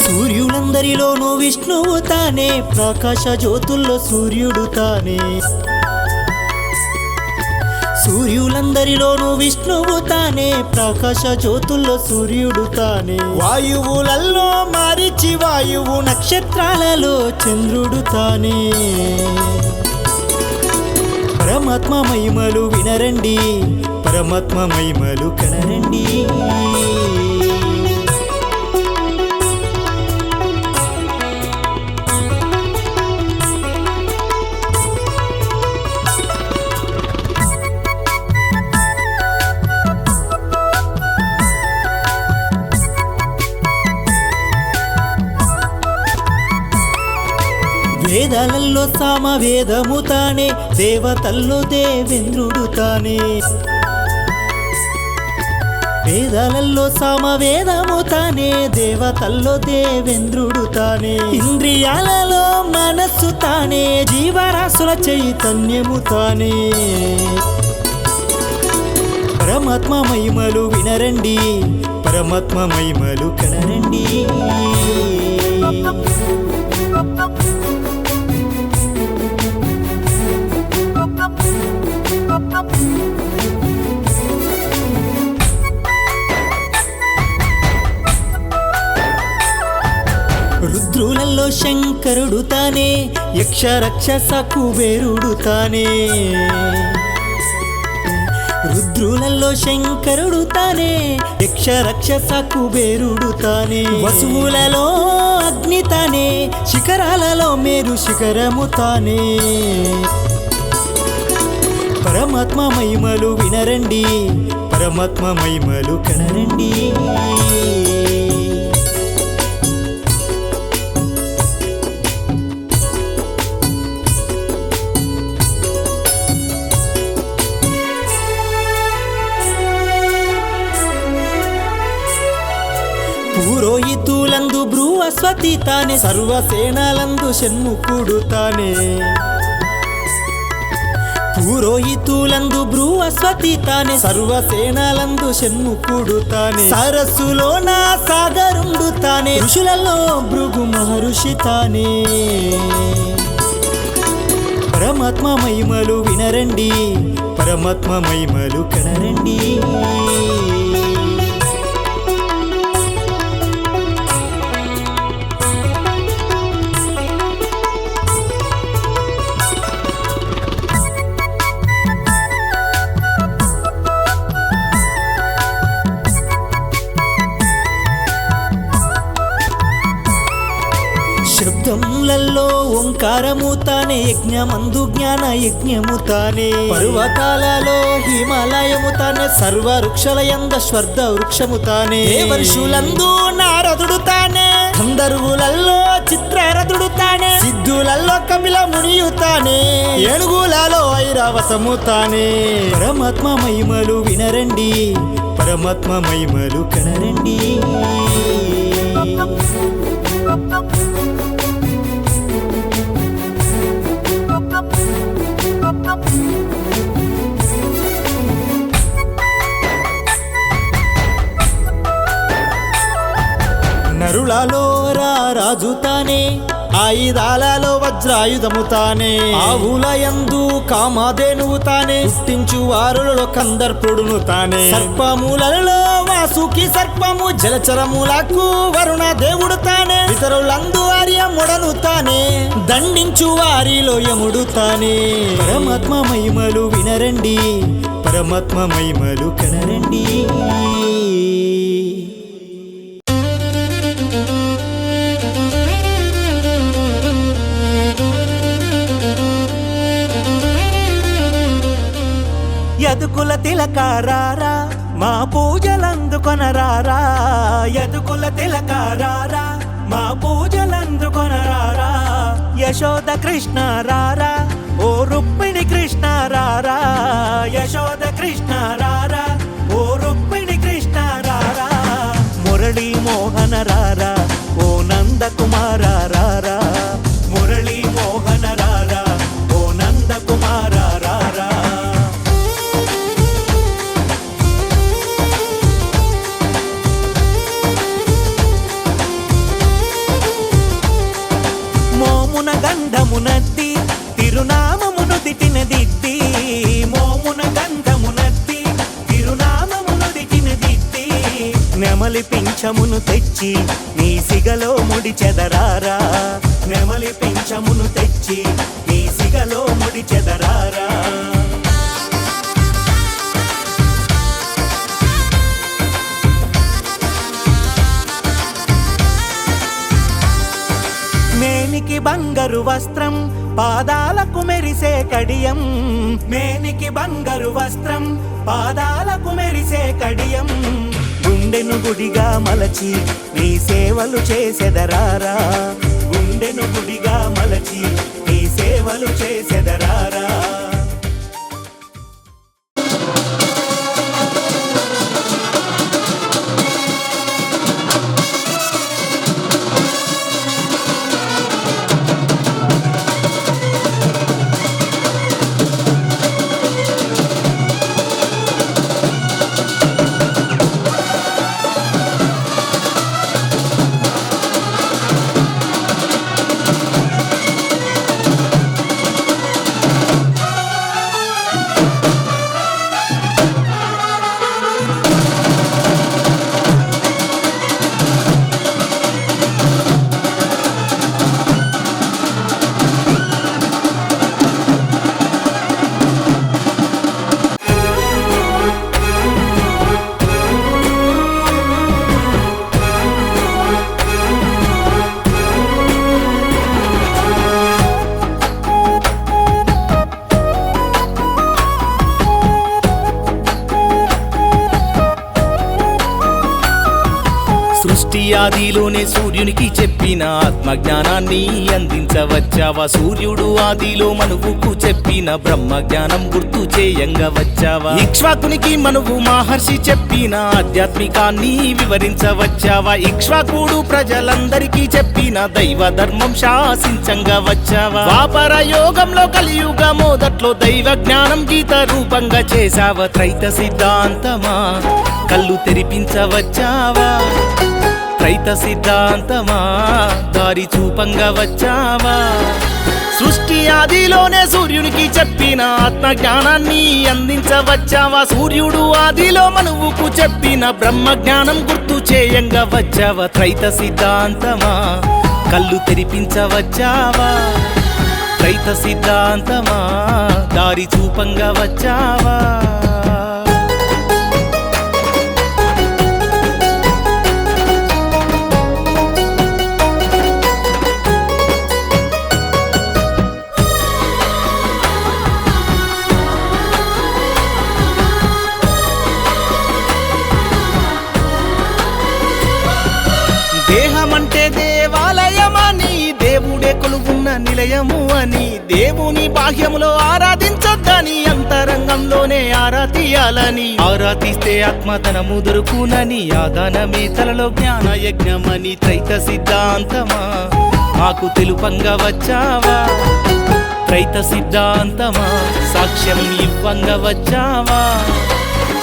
Speaker 5: సూర్యులందరిలోనూ విష్ణువు తానే, ప్రకాశ జ్యోతుల్లో సూర్యుడు తానే. సూర్యులందరిలోనూ విష్ణువు తానే, ప్రకాశ జ్యోతుల్లో సూర్యుడు తానే. వాయువులలో మారిచి వాయువు, నక్షత్రాలలో చంద్రుడు తానే. పరమాత్మ మహిమలు వినరండి, పరమాత్మ మహిమలు కనరండి. వేదాలలో సామవేదము తానే, దేవతల్లో దేవేంద్రుడు తానే. వేదాలలో సామవేదము తానే, దేవతల్లో దేవేంద్రుడు తానే. ఇంద్రియాలలో మనస్సు తానే, జీవరాశుల చైతన్యము తానే. పరమాత్మ మహిమలు వినరండి, పరమాత్మ మహిమలు కనరండి. రుద్రులలో శంకరుడు తానే, యక్ష రక్షస కుబేరుడు తానే. రుద్రులలో శంకరుడు తానే, యక్ష రక్షస కుబేరుడు తానే. వసువులలో అగ్ని తానే, శిఖరాలలో మేరు శిఖరము తానే. పరమాత్మ మహిమలు వినరండి, పరమాత్మ మహిమలు కనరండి. పురోహితులందు బృహస్పతి తానే, సర్వసేనలందు షణ్ముఖుడు తానే. పురోహితులందు బృహస్పతి తానే, సర్వసేనలందు షణ్ముఖుడు తానే. సరస్సులో నా సాగరుండు తానే, ఋషులలో భృగు మహర్షి తానే. పరమాత్మ మహిమలు వినరండి, పరమాత్మ మహిమలు కనరండి. శబ్దములలో ఓంకారము తానే, యజ్ఞమందు జ్ఞాన యజ్ఞము తానే. పర్వతాలలో హిమాలయము తానే, సర్వ వృక్షలయంద స్వర్ధ వృక్షము తానే. దేవర్షులందు నారదుడు తానే, గంధర్వులలో చిత్రరథుడు తానే. సిద్ధులలో కపిల మునియు తానే, ఏనుగులలో ఐరావతము తానే. పరమాత్మ మహిమలు వినరండి, పరమాత్మ మహిమలు కనరండి. నరులలో రాజు తానే, ఆయుధాలలో వజ్రాయుధము తానే. ఆవులయందు కామధేనువు తానే, పుట్టించు వారులలో కందర్పుడును తానే. సర్పములలో వాసుకి సర్పము, జలచరములకు వరుణ దేవుడు తానే. ఇతరులందు ఆర్యముడను తానే, దండించు వారిలో యముడు తానే. పరమాత్మ మహిమలు వినరండి, పరమాత్మ మహిమలు కనరండి. యదుకుల తిలకారారా మా పూజలందుకొనరారా యదుకుల తిలకారారా మా పూజలందుకొనరారా యశోద కృష్ణ రారా ఓ రుక్మిణి కృష్ణ రారా యశోద కృష్ణ రారా ఓ రుక్మిణి కృష్ణ రారా మురళీ మోహన రారా ఓ నందకుమార రారా మురళీ మోహన రారా ఓ నందకుమార రారా మోమున గంధమునద్ది తిరునామమును దిటిన దిద్ది మోమున గంధమునద్ది తిరునామమును దిటిన దిద్ది నెమలి పింఛమును తెచ్చి నీ సిగలో ముడి చెదరారా నెమలి పింఛమును తెచ్చి నీ సిగలో ముడి చెదరారా మేనికి బంగారు వస్త్రం పాదాలకు మెరిసే కడియం మేనికి బంగారు వస్త్రం పాదాలకు మెరిసే కడియం గుండెను గుడిగా మలచి నీ సేవలు చేసెదరారా గుండెను గుడిగా మలచి నీ సేవలు చేసెదరారా
Speaker 6: ఆదిలోనే సూర్యునికి చెప్పిన ఆత్మజ్ఞానాన్ని అందించవచ్చావా సూర్యుడు ఆదిలో మనువుకు చెప్పిన బ్రహ్మ జ్ఞానం గుర్తు చేయంగా వచ్చావా ఇక్ష్వాకునికి మనువు మహర్షి చెప్పిన ఆధ్యాత్మికాన్ని వివరించవచ్చావా ఇక్ష్వాకుడు ప్రజలందరికీ చెప్పిన దైవ ధర్మం శాసించంగా వచ్చావా ద్వాపర యోగంలో కలియుగ మొదట్లో దైవ జ్ఞానం గీత రూపంగా చేసావా త్రైత సిద్ధాంతమా కళ్ళు తెరిపించవచ్చావా త్రైత సిద్ధాంతమా దారి చూపంగా వచ్చావా సృష్టి ఆదిలోనే సూర్యునికి చెప్పిన ఆత్మజ్ఞానాన్ని అందించవచ్చావా సూర్యుడు ఆదిలో మనువుకు చెప్పిన బ్రహ్మ జ్ఞానం గుర్తు చేయంగా వచ్చావా త్రైత సిద్ధాంతమా కళ్ళు తెరిపించవచ్చావా త్రైత సిద్ధాంతమా దారి చూపంగా వచ్చావా దేహమంటే దేవాలయమని దేవుడే కొలువున్న నిలయము అని దేవుని బాహ్యములో ఆరాధించొద్దని అంతరంగంలోనే ఆరాధియాలని ఆరాధిస్తే ఆత్మధనము దొరుకునని ఆదానమే తలలో జ్ఞాన యజ్ఞమని త్రైత సిద్ధాంతమా మాకు తెలుపంగా వచ్చావా త్రైత సిద్ధాంతమా సాక్ష్యం ఇవ్వంగా వచ్చావా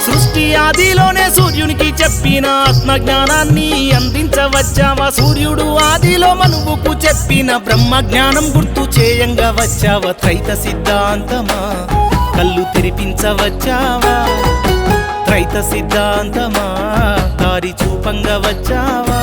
Speaker 6: సృష్టి ఆదిలోనే సూర్యునికి చెప్పిన ఆత్మజ్ఞానాన్ని అందించవచ్చావా సూర్యుడు ఆదిలో మనువుకు చెప్పిన బ్రహ్మ జ్ఞానం గుర్తు చేయంగా వచ్చావా త్రైత సిద్ధాంతమా కళ్ళు తెరిపించవచ్చావా త్రైత సిద్ధాంతమా దారి చూపంగా వచ్చావా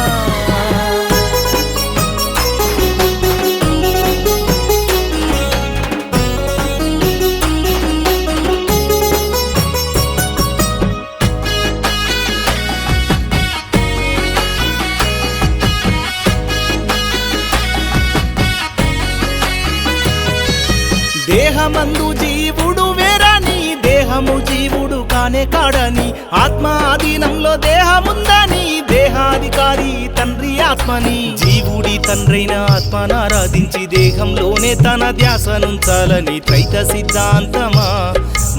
Speaker 6: దేహమందు జీవుడు వేరని దేహము జీవుడు కానే కాడని, ఆత్మ ఆధీనంలో దేహముందని, దేహాధికారి తండ్రి ఆత్మని. జీవుడి తండ్రైన ఆత్మనారాధించి దేహంలోనే తన ధ్యాసనుంచాలని త్రైత సిద్ధాంతమా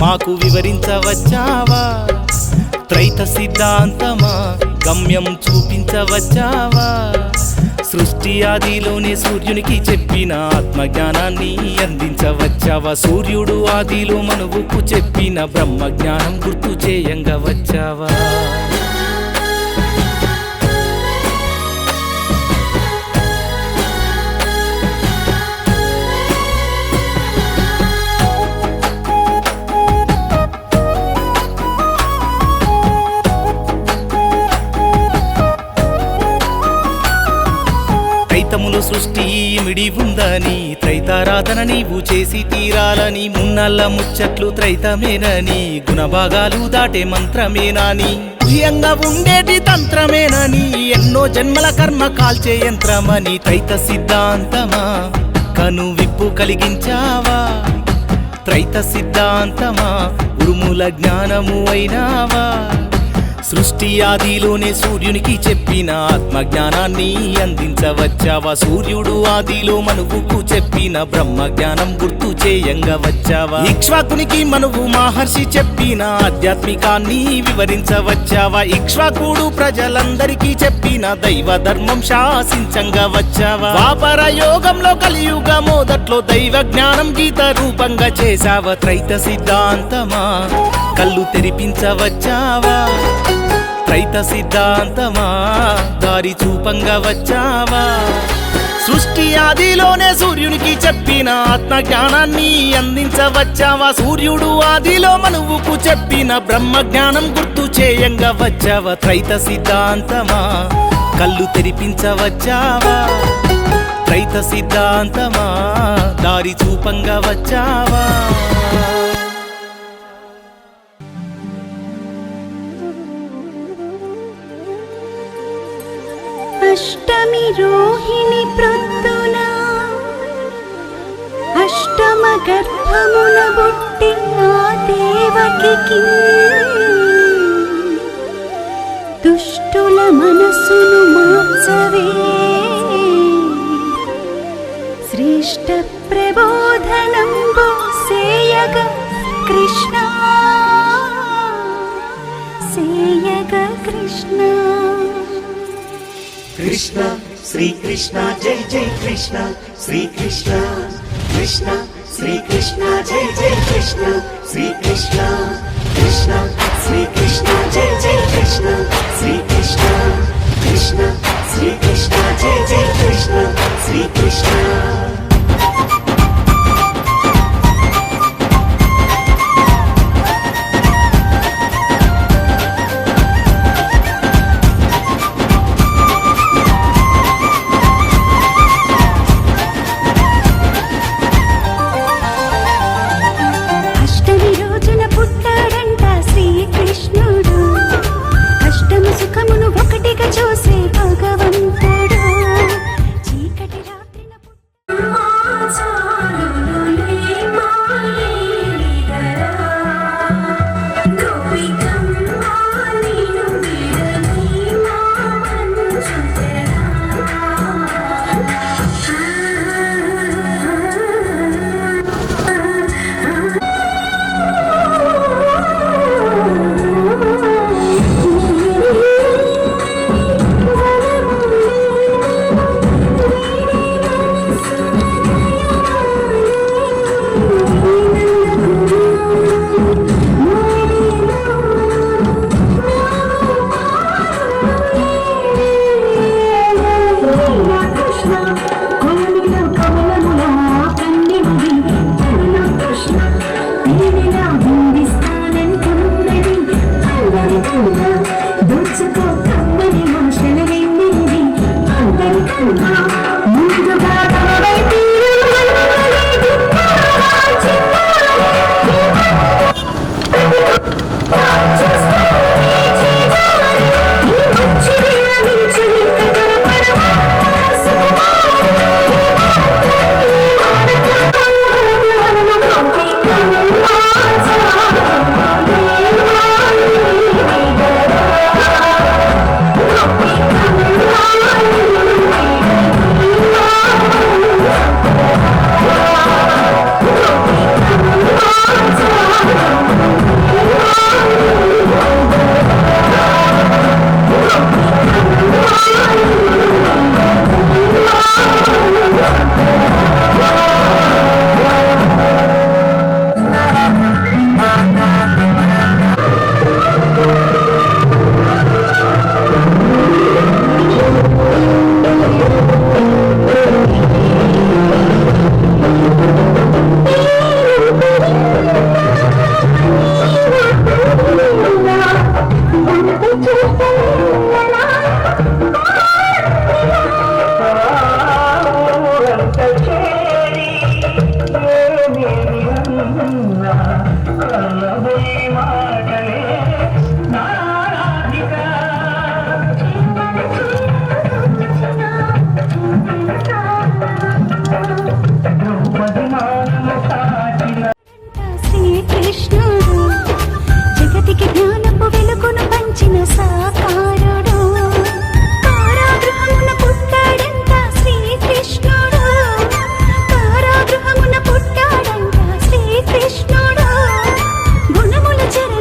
Speaker 6: మాకు వివరించవచ్చావా? త్రైత సిద్ధాంతమా గమ్యం చూపించవచ్చావా? సృష్టి ఆదిలోనే సూర్యునికి చెప్పిన ఆత్మజ్ఞానాన్ని అందించవచ్చావా? సూర్యుడు ఆదిలో మనువుకు చెప్పిన బ్రహ్మజ్ఞానం గుర్తు చేయంగా వచ్చావా? త్రైతములు సృష్టి మిడి ఉందని, త్రైతారాధన నీవు చేసి తీరాలని, మున్నల్ల ముచ్చట్లు త్రైతమేనని, గుణభాగాలు దాటే మంత్రమేనాని, గుహ్యంగా ఉండేటి తంత్రమేనని, ఎన్నో జన్మల కర్మ కాల్చే యంత్రమని. త్రైత సిద్ధాంతమా కను విప్పు కలిగించావా? త్రైత సిద్ధాంతమా ఉరుముల జ్ఞానము అయినావా? సృష్టి ఆదిలోనే సూర్యునికి చెప్పిన ఆత్మజ్ఞానాన్ని అందించవచ్చావా? సూర్యుడు ఆదిలో మనువుకు చెప్పిన బ్రహ్మజ్ఞానం గుర్తు చేయంగా వచ్చావా? ఇక్ష్వాకునికి మనువు మహర్షి చెప్పిన ఆధ్యాత్మికాన్ని వివరించవచ్చావా? ఇక్ష్వాకుడు ప్రజలందరికీ చెప్పిన దైవ ధర్మం శాసించంగా వచ్చావా? ద్వాపర యోగంలో కలియుగ మొదట్లో దైవ జ్ఞానం గీత రూపంగా చేశావా? త్రైత సిద్ధాంతమా కళ్ళు తెరిపించవచ్చావా? త్రైత సిద్ధాంతమా దారి చూపంగా వచ్చావా? సృష్టి ఆదిలోనే సూర్యునికి చెప్పిన ఆత్మజ్ఞానాన్ని అందించవచ్చావా? సూర్యుడు ఆదిలో మనువుకు చెప్పిన బ్రహ్మజ్ఞానం గుర్తు చేయంగా వచ్చావా? త్రైత సిద్ధాంతమా కళ్ళు తెరిపించవచ్చావా? త్రైత సిద్ధాంతమా దారి చూపంగా వచ్చావా?
Speaker 7: అష్టమి రోహిణి ప్రొద్దున అష్టమ గర్భమున బుట్టి ఆ దేవకి దుష్టుల మనసును మార్చవే శ్రేష్ఠ ప్రబోధనంబు సేయగ కృష్ణ సేయగ కృష్ణ.
Speaker 8: కృష్ణ శ్రీ కృష్ణ జై జై కృష్ణ శ్రీ కృష్ణ కృష్ణ శ్రీ కృష్ణ జై జై కృష్ణ శ్రీ కృష్ణ కృష్ణ శ్రీ కృష్ణ జై జై కృష్ణ శ్రీ కృష్ణ కృష్ణ శ్రీ కృష్ణ జై జై కృష్ణ శ్రీ కృష్ణ.
Speaker 7: సుఖమును ఒకటిగా చూసే భగవంతుడు చీకటి రాత్రిన శ్రీకృష్ణుడు జగతికి జ్ఞానపు వెలుగును పంచిన సాకారుడు కారాగృహమున పుట్టాడంట శ్రీకృష్ణుడు కారాగృహమున పుట్టాడంట శ్రీకృష్ణుడు గుణముల చెర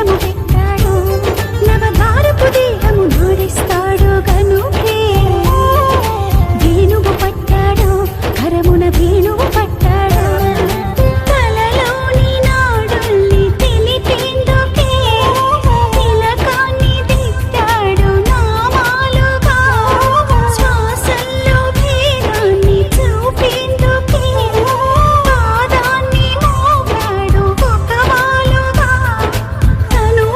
Speaker 7: దండము పెట్టాడు నవదారపు దేహము నాడిస్తాడు గనుకే వేణువు పట్టాడు కరమున వేణువు పట్టాడు తలలోని నాడుల్ని తెలిపేందుకే తిలకాన్ని దిద్దాడు నామాలుగా శ్వాసల్లో భేదాన్ని చూపేందుకే పాదాన్ని మోగాడు ఒక వాలుగా తను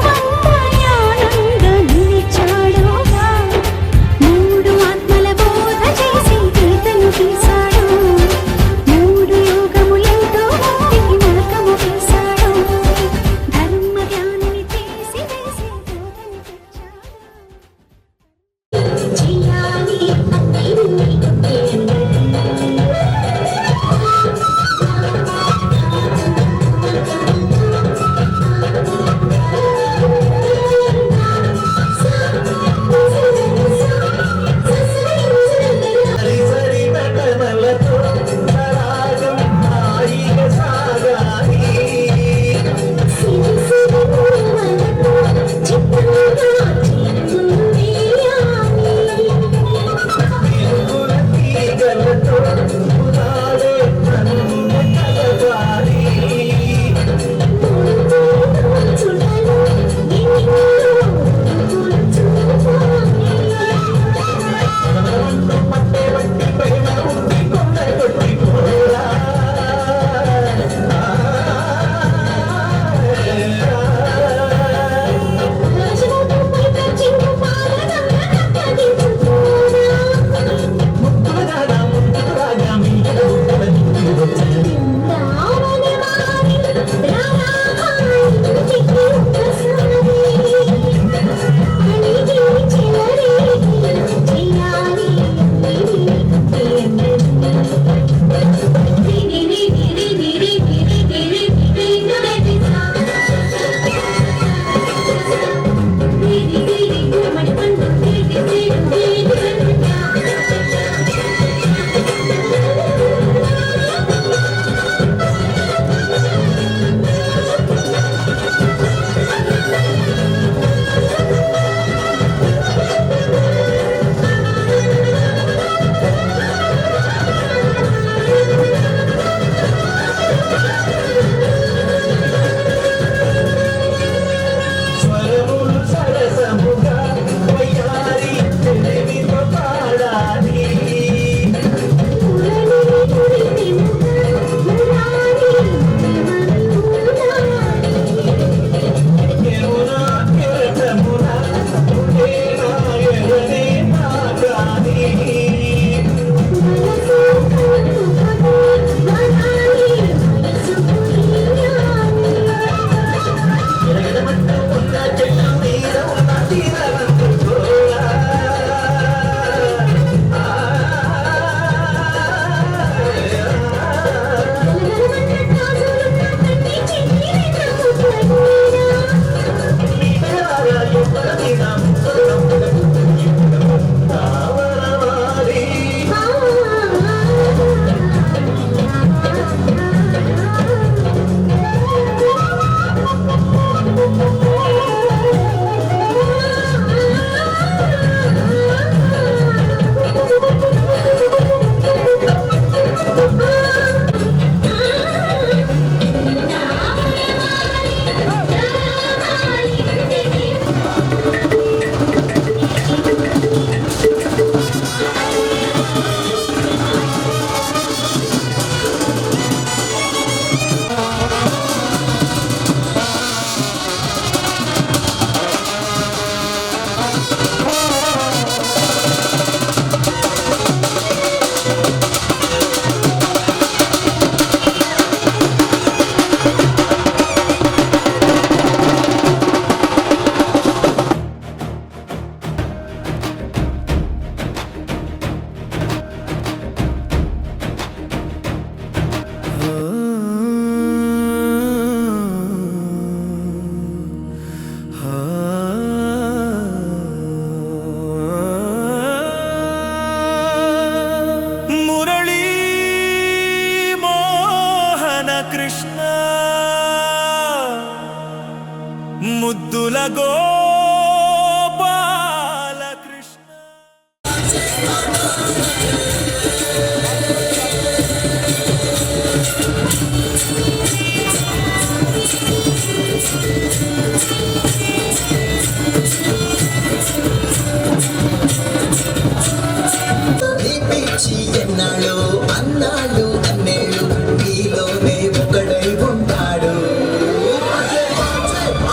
Speaker 9: వచ్చి ఎన్నాళ్ళు అన్నాళ్ళు అన్నేళ్ళు నీలోనే ఒకడై ఉంటాడు.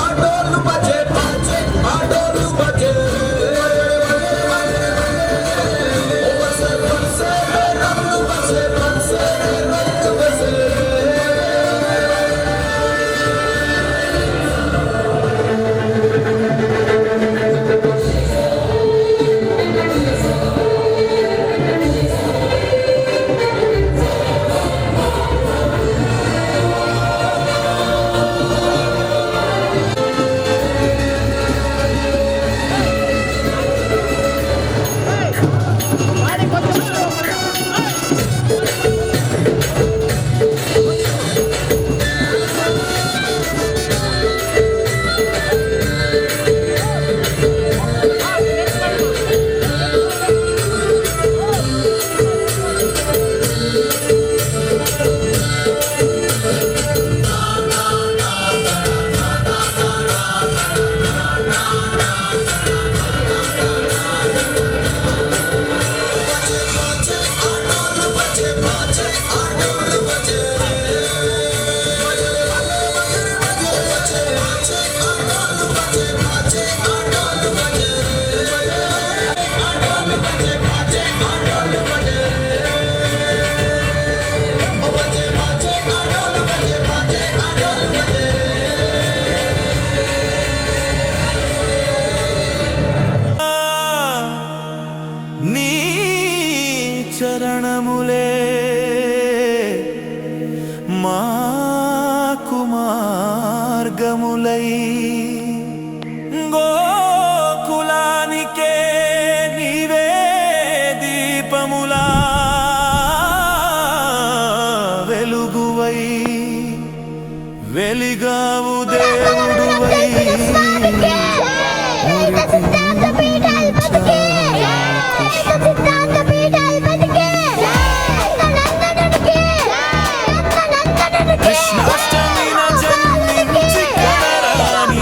Speaker 9: ఆటోలు బజే బాజే ఆటోలు బజే
Speaker 5: నీ చరణములే మాకు మార్గములై గోకులానికే నీవే దీపములా వెలుగువై వెలిగావు దేవుడువై కృష్ణాష్టమిన జన్మించి కనరాని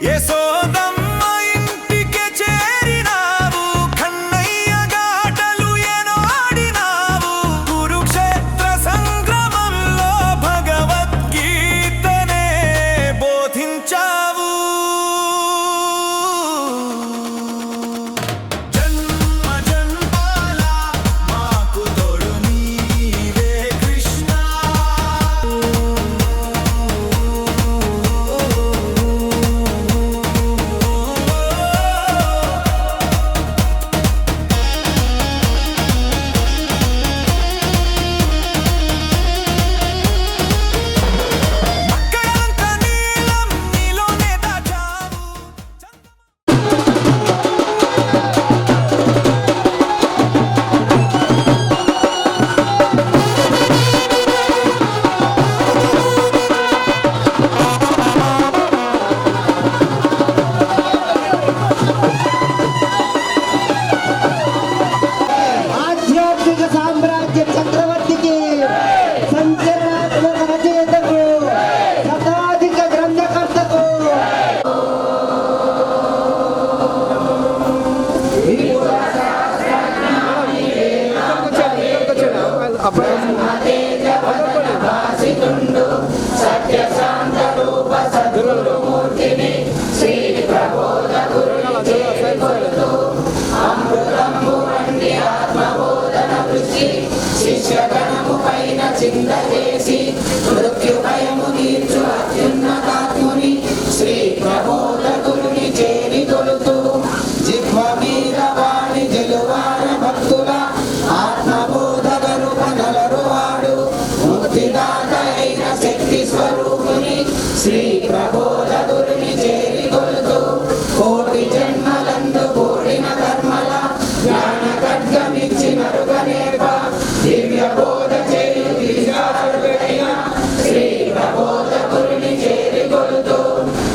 Speaker 5: యశోదమ్మ ఇంటికి చేరినావు కన్నయ్య గాటలు ఎనాడినావు కురుక్షేత్ర సంగ్రమంలో భగవద్గీతనే బోధించావు జన్మ జన్మాల మాకు తోడు నీవే కృష్ణ అక్కడంత నీలం నీలోనే దాచావు
Speaker 3: ఆధ్యాత్మిక సామ్రాజ్య చక్రవర్తికి సంచలనాత్మక రచయితకు శతాధిక గ్రంథకర్తకు జిహ్వ మీద వాణి జలువార భక్తుల ఆత్మబోధ గరుపనలరు వాడు ముక్తిదాత అయిన శక్తి స్వరూపుని శ్రీ ప్రబోధ గురుని చేరి కొలుతూ కోటి జన్మలందు కూడిన కర్మల జ్ఞాన ఖడ్గమిచ్చి నరుగనేర్ప దివ్య బోధ చేయు దిశారుడైన శ్రీ ప్రబోధ గురుని చేరి కొలుతూ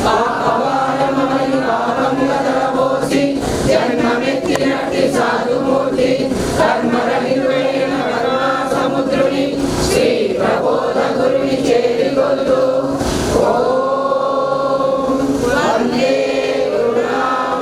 Speaker 3: పాపవారమని పాపములదరబోసి జన్మమెత్తినట్టి సాధుమూర్తి కర్మరహితుడైన కరుణా సముద్రుని శ్రీ ప్రబోధ గురుని చేరి కొలుతూ ఓం వందే గురునాం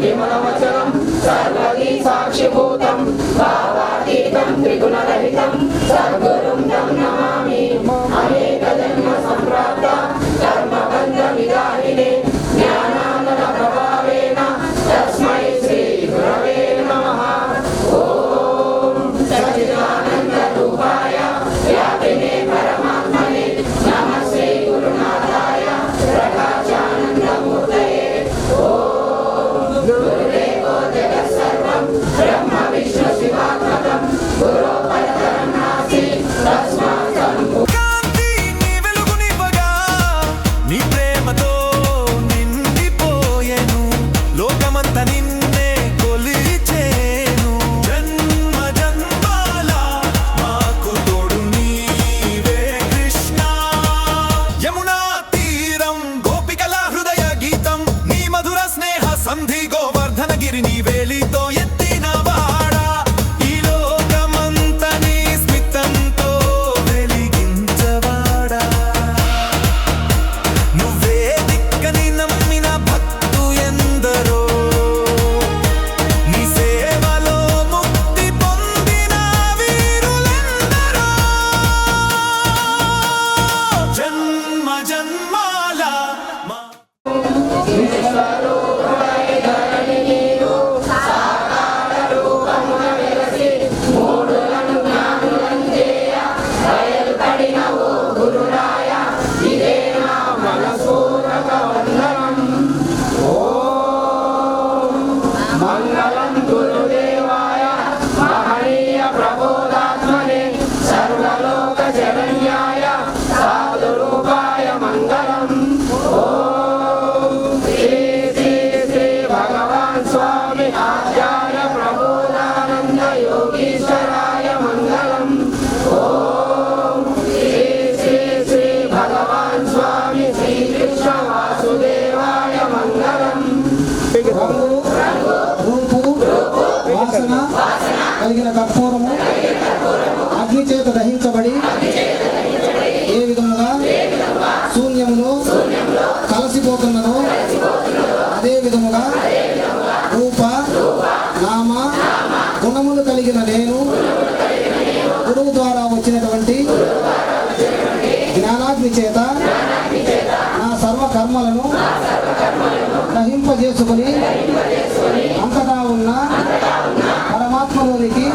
Speaker 3: విమలవచనం సర్వదీ సాక్షిభూతం భావాతీతం త్రిగుణరహితం సద్గురుం తం నమామి అనేక జన్మ సంప్రాప్త కర్మబంధ విదాహినే జ్ఞానానంద ప్రభావేన తస్మై శ్రీ గురవే నమః. ఓం సచ్చిదానంద రూపాయ వ్యాపినే పరమాత్మనే నమః శ్రీ గురునాథాయ ప్రకాశానందమూర్తయే. ఓం గురుదేవో జగత్సర్వం బ్రహ్మ విష్ణు శివాత్మకం గురో పరతరం నాస్తి తస్మాత్ సంభూ.
Speaker 5: కాంతి నీ వెలుగునివ్వగా నీ ప్రేమతో నిండిపోయెను లోకమంత నిన్నే కొలిచేను జన్మ జన్మాల మాకు తోడు నీవే కృష్ణ యమునా తీరం గోపికల హృదయ గీతం నీ మధుర స్నేహ సంధి గోవర్ధనగిరి నీ వేలితో ఎత్తిన వాడా ఈ లోకమంత నీ స్మితంతో వెలిగించవాడా నువ్వే దిక్కని నమ్మిన భక్తు ఎందరో నీ సేవలో ముక్తి పొందిన వీరులెందరో జన్మ జన్మాల మా
Speaker 3: మంగళం గురుదేవాయ మహనీయ ప్రబోధాత్మనే సర్వలోక శరణ్యాయ సాధురూపాయ మంగళం. ఓం శ్రీ శ్రీ శ్రీ భగవాన్ స్వామి ఆచార్య ప్రబోధానంద యోగీశ్వరాయ మంగళం. ఓం శ్రీ శ్రీ శ్రీ భగవాన్ స్వామి శ్రీకృష్ణ వాసుదేవాయ మంగళం.
Speaker 10: రూపు వాసన కలిగిన కర్పూరము అగ్ని చేత దహించబడి ఏ విధముగా శూన్యములో కలసిపోతున్నదో అదే విధముగా రూప నామ గుణములు కలిగిన నేను గురువు ద్వారా వచ్చినటువంటి జ్ఞానాగ్ని చేత నా సర్వ కర్మలను దహింపజేసుకుని అంతటా ఉన్న పరమాత్మలోనికి